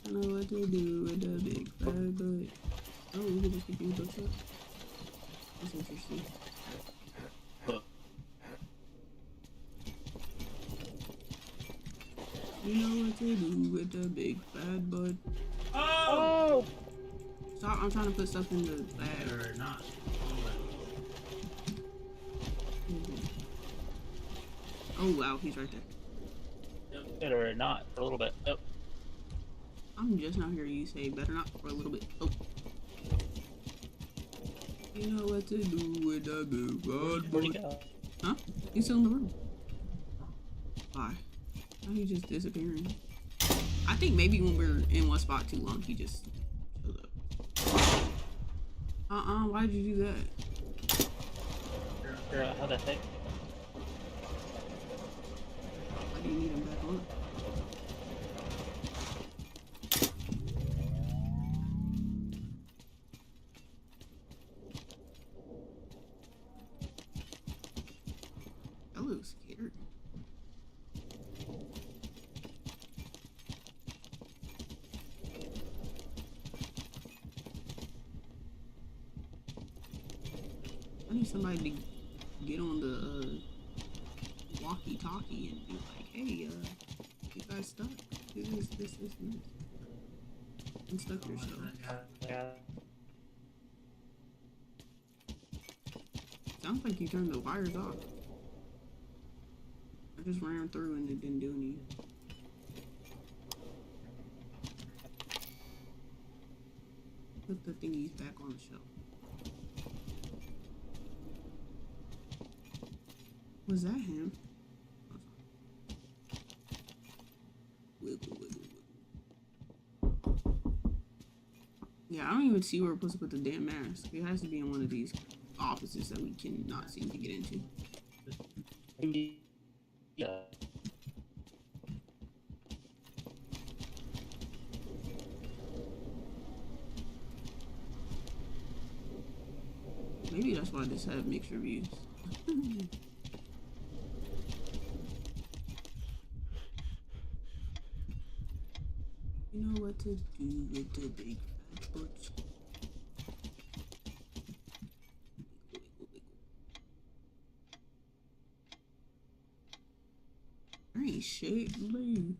I know what to do with the big bad boy. Oh, we can just keep using those shots. That's interesting. You know what to do with the big bad boy. Oh! Stop, I'm trying to put stuff in the bag. Or not. Oh wow, he's right there. Better or not for a little bit. Oh. I'm just not hearing you say better not for a little bit. Oh. You know what to do with the big bad boy. Huh? He's still in the room. Why? Why he just disappearing? I think maybe when we're in one spot too long, he just showed up. Why did you do that? How'd that take? Why do you need him back on? That looks scary. I need somebody to get on the walkie-talkie and be like, hey, you guys stuck? Do this. Unstuck yourself. Sounds like you turned the wires off. I just ran through and it didn't do any. Put the thingies back on the shelf. Was that him? Wiggle. Yeah, I don't even see where we're supposed to put the damn mask. It has to be in one of these offices that we cannot seem to get into. Yeah. Maybe that's why this had mixed reviews. You know what to do with the big fat butch. There ain't shit, leave.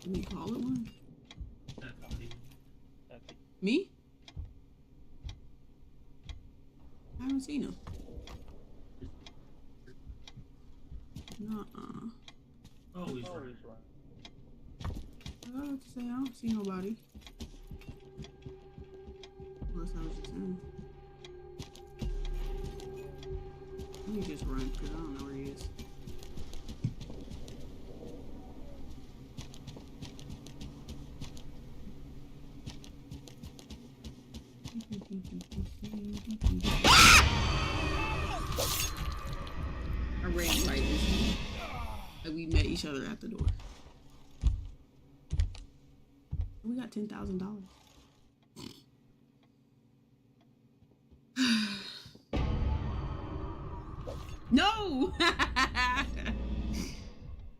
Can we call it one? Me? I haven't seen him. Nuh-uh. Oh, he's right. I was about to say, I don't see nobody. Unless I was just him. Let me just run, because I don't know where he is. I ran right into him. Like we met each other at the door. We got $10,000. No! I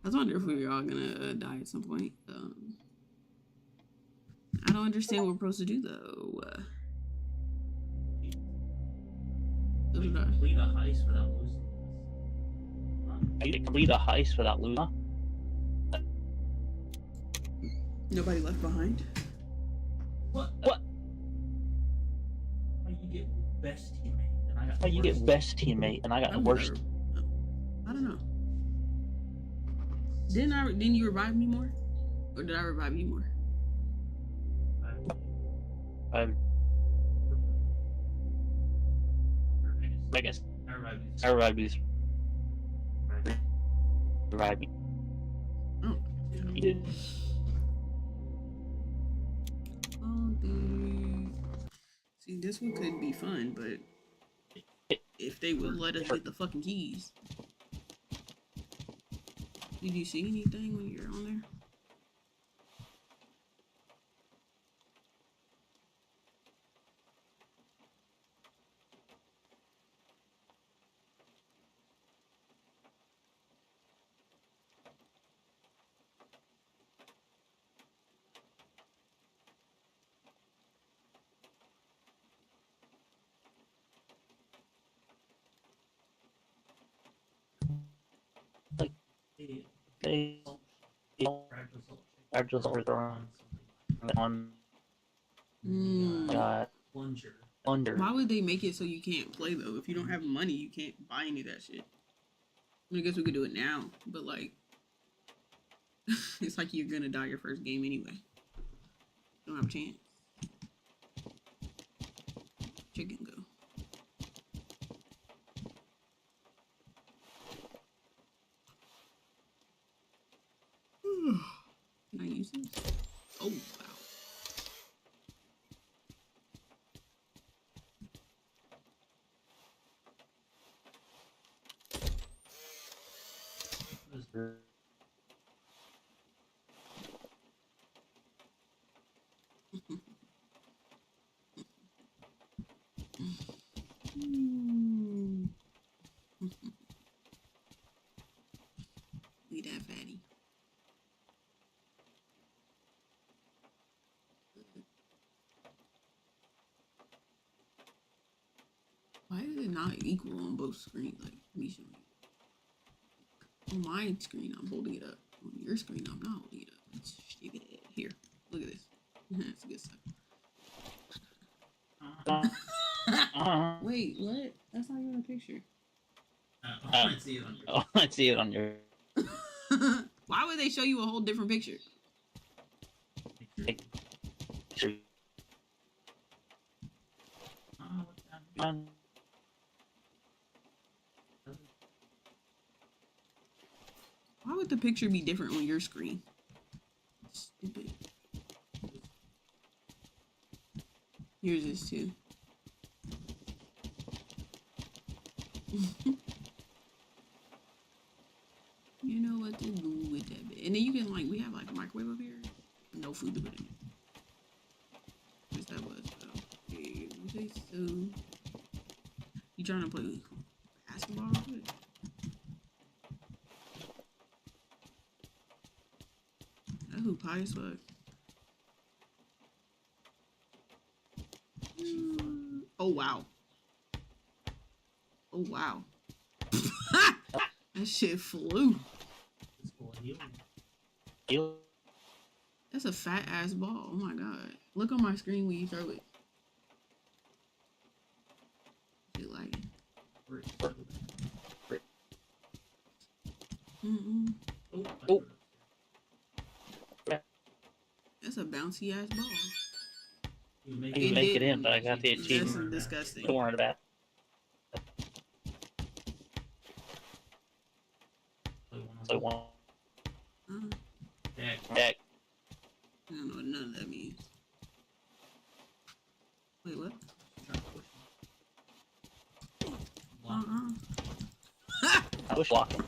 was wondering if we were all gonna die at some point. I don't understand what we're supposed to do though. Complete a heist without losing. You can complete a heist without losing. Nobody left behind. What? You get best teammate. Oh, you get best teammate, and I got the worst. I don't know. Didn't you revive me more? Or did I revive you more? I guess I revived you. Revive me. Oh. You did. See, this one could be fun, but if they would let us get the fucking keys. Did you see anything when you're on there? They are just on plunger. Why would they make it so you can't play though? If you don't have money, you can't buy any of that shit. I mean, I guess we could do it now, but like, it's like you're gonna die your first game anyway. You don't have a chance. Chicken go. Can I use this? Oh, wow. Look at that fatty. Why is it not equal on both screens? Like, let me show you. On my screen, I'm holding it up. On your screen, I'm not holding it up. It's stupid. Here, look at this. That's good stuff. Wait, what? That's not even a picture. I see it on your. Oh, I see it on your. Why would they show you a whole different picture? Why would the picture be different on your screen? Stupid. Yours is too. You know what to do with that bit. And then you can, like, we have like a microwave up here. No food to put in it. Yes, that was. Okay, so you trying to play basketball real quick? That who pie as fuck. Oh wow. Oh wow. That shit flew. That's a fat ass ball. Oh my god. Look on my screen when you throw it. Shit like Oh. That's a bouncy ass ball. You make it in, but I got the achievement. That's disgusting. Don't worry about it. So one. Deck. I don't know what none of that means. Wait, what? I was blocking.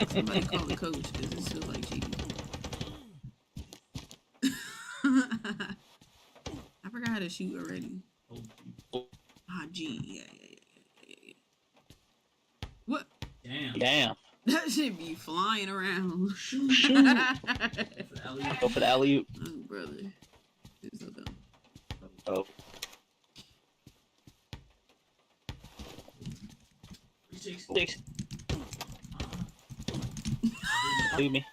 Somebody call the coach because it feels like cheating. I forgot how to shoot already. Ah, G. Yeah. What? Damn. That should be flying around. Go for the alley-oop. Oh, brother. It's so dumb. Oh. Six. Do me.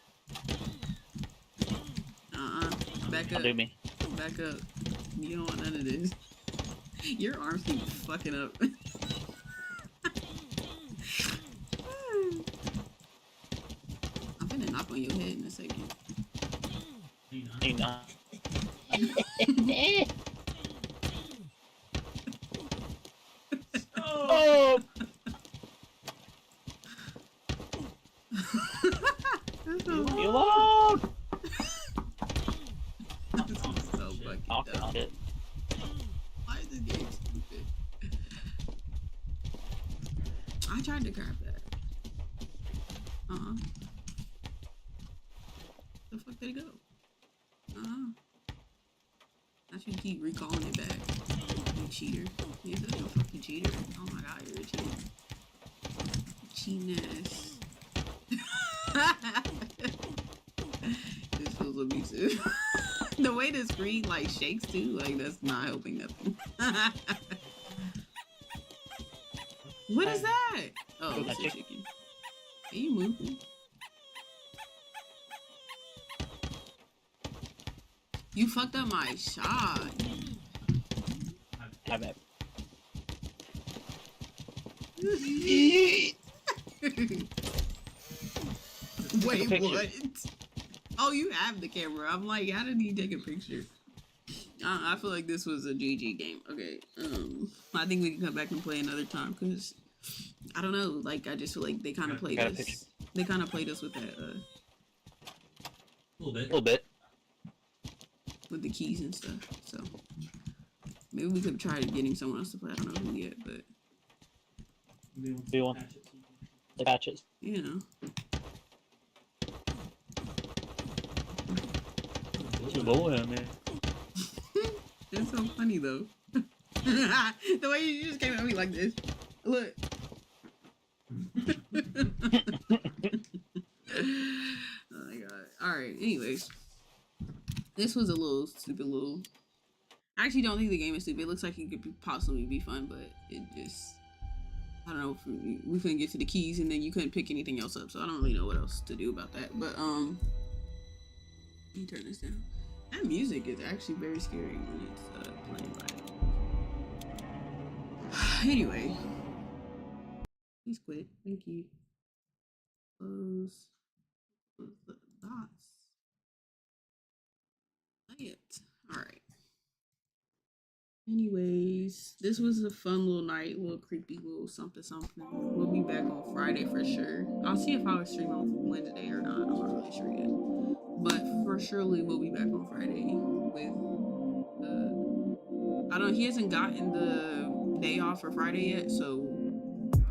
Back up. Do me. Back up. You don't want none of this. Your arms keep fucking up. I'm gonna knock on your head in a second. You not. Oh! Leave me alone! This is so fucking dumb. Why is this game stupid? I tried to grab that. The fuck did it go? I should keep recalling it back. You cheater. You fucking cheater. Oh my god, you're a cheater. Cheating ass. This feels abusive. The way the screen like shakes too, like that's not helping nothing. What is that? Oh, it's a chicken. Are you moving? You fucked up my shot. I bet. Wait, what? Oh, you have the camera. I'm like, how did he take a picture? I feel like this was a GG game. Okay, I think we can come back and play another time because I don't know. Like, I just feel like they kind of played us. They kind of played us with that. A little bit. With the keys and stuff. So maybe we could try getting someone else to play. I don't know who yet, but we want the patches. You know. It's so funny though. The way you just came at me like this. Look. Oh my god. Alright, anyways. This was a little stupid little. I actually don't think the game is stupid. It looks like it could possibly be fun, but it just, I don't know, if we couldn't get to the keys and then you couldn't pick anything else up, so I don't really know what else to do about that. But let me turn this down. That music is actually very scary when it's playing by it. Anyway, please quit. Thank you. Close the dots. It. All right. Anyways, this was a fun little night, little creepy, little something. We'll be back on Friday for sure. I'll see if I'll stream on Wednesday or not. I'm not really sure yet. But for surely we'll be back on Friday with I don't know, he hasn't gotten the day off for Friday yet, so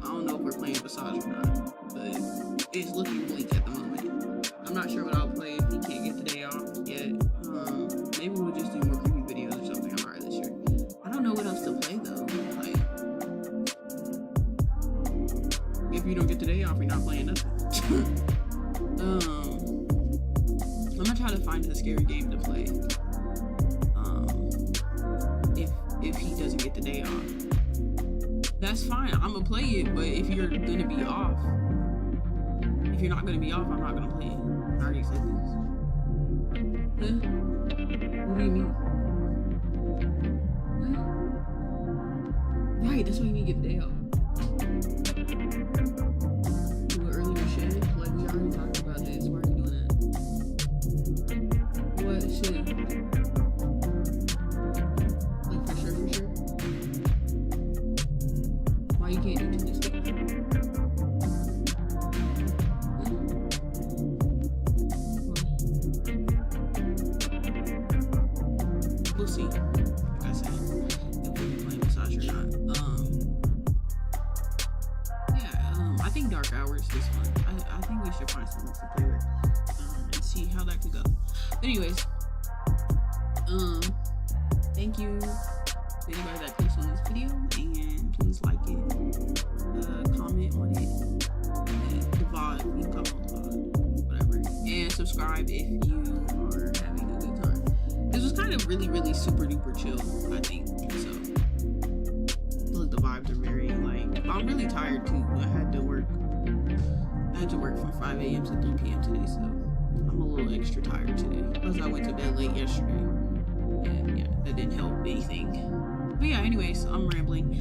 I don't know if we're playing Visage or not. But it's looking bleak at the moment. I'm not sure what I'll play if he can't get the day off yet. Maybe we'll just do more creepy videos or something on Friday this year. I don't know what else to play though. Like, if you don't get the day off, you're not playing nothing. I'm gonna try to find a scary game to play. If he doesn't get the day off, that's fine. I'm gonna play it. But if you're gonna be off, if you're not gonna be off, I'm not gonna play it. I already said this. Huh? What do you mean? What? Right, that's why you need to get the day off. Do an earlier shit? Like, we already talked about this. Why are you doing that? What shit? Like, for sure? Why you can't do this stuff? We'll see. Like I said, if we'll be playing Visage or not. I think Dark Hours is fun. I think we should find someone to play with and see how that could go. But anyways, thank you to anybody that clicks on this video, and please like it, comment on it, the VOD, you can comment on the VOD, whatever, and subscribe if you are having a good time. This was kind of really super duper chill, I think, so I feel like the vibes are very, like, I'm really tired too. I had to work from 5 a.m. to 3 p.m. today, so I'm a little extra tired today. Plus I went to bed late yesterday, and yeah, that didn't help anything. But yeah, anyways, I'm rambling.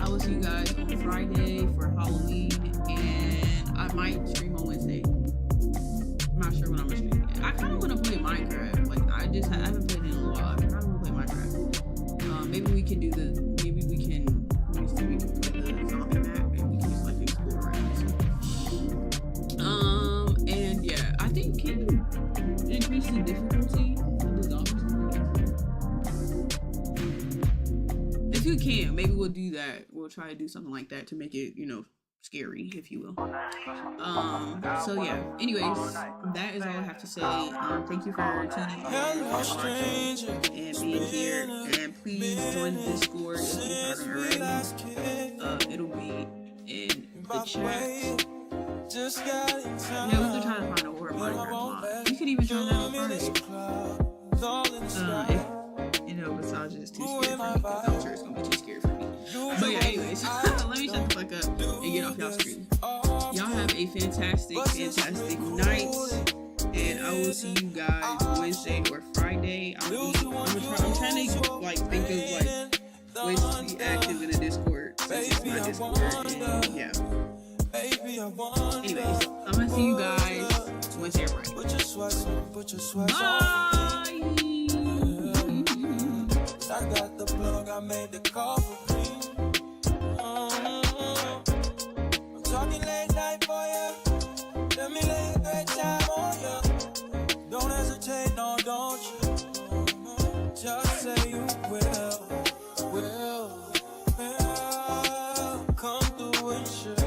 I will see you guys on Friday for Halloween, and I might stream on Wednesday. I'm not sure when I'm gonna stream. I kind of want to play Minecraft. Like I haven't played it in a while. I kind of want to play Minecraft. Maybe we can do the. Maybe we can. Let me see. We can play the zombie map, and we can just like explore around. And yeah, I think can you increase the difficulty of the zombies? If you can, maybe we'll do that. We'll try to do something like that to make it, you know, scary, if you will. So yeah. Anyways, that is all I have to say. Thank you for tuning in and being here. And please join the Discord if you haven't already. It'll be in the chat. Yeah, we could try to find a word Minecraft mod. You could even try that on Friday. If, you know, Massage is too scary for me, because I'm sure it's gonna be too scary for me. But yeah, anyways, let me shut the fuck up and get off y'all screen. Y'all have a fantastic night, and I will see you guys Wednesday or Friday. I'm trying to like think of like ways to be active in the Discord, since it's my Discord, and yeah. Anyways, I'm gonna see you guys Wednesday or Friday. Bye! I got the plug, I made the call for me. I'm talking late night for ya. Let me lay a great time on ya. Don't hesitate, no, don't you? Just say you will. Come through and share.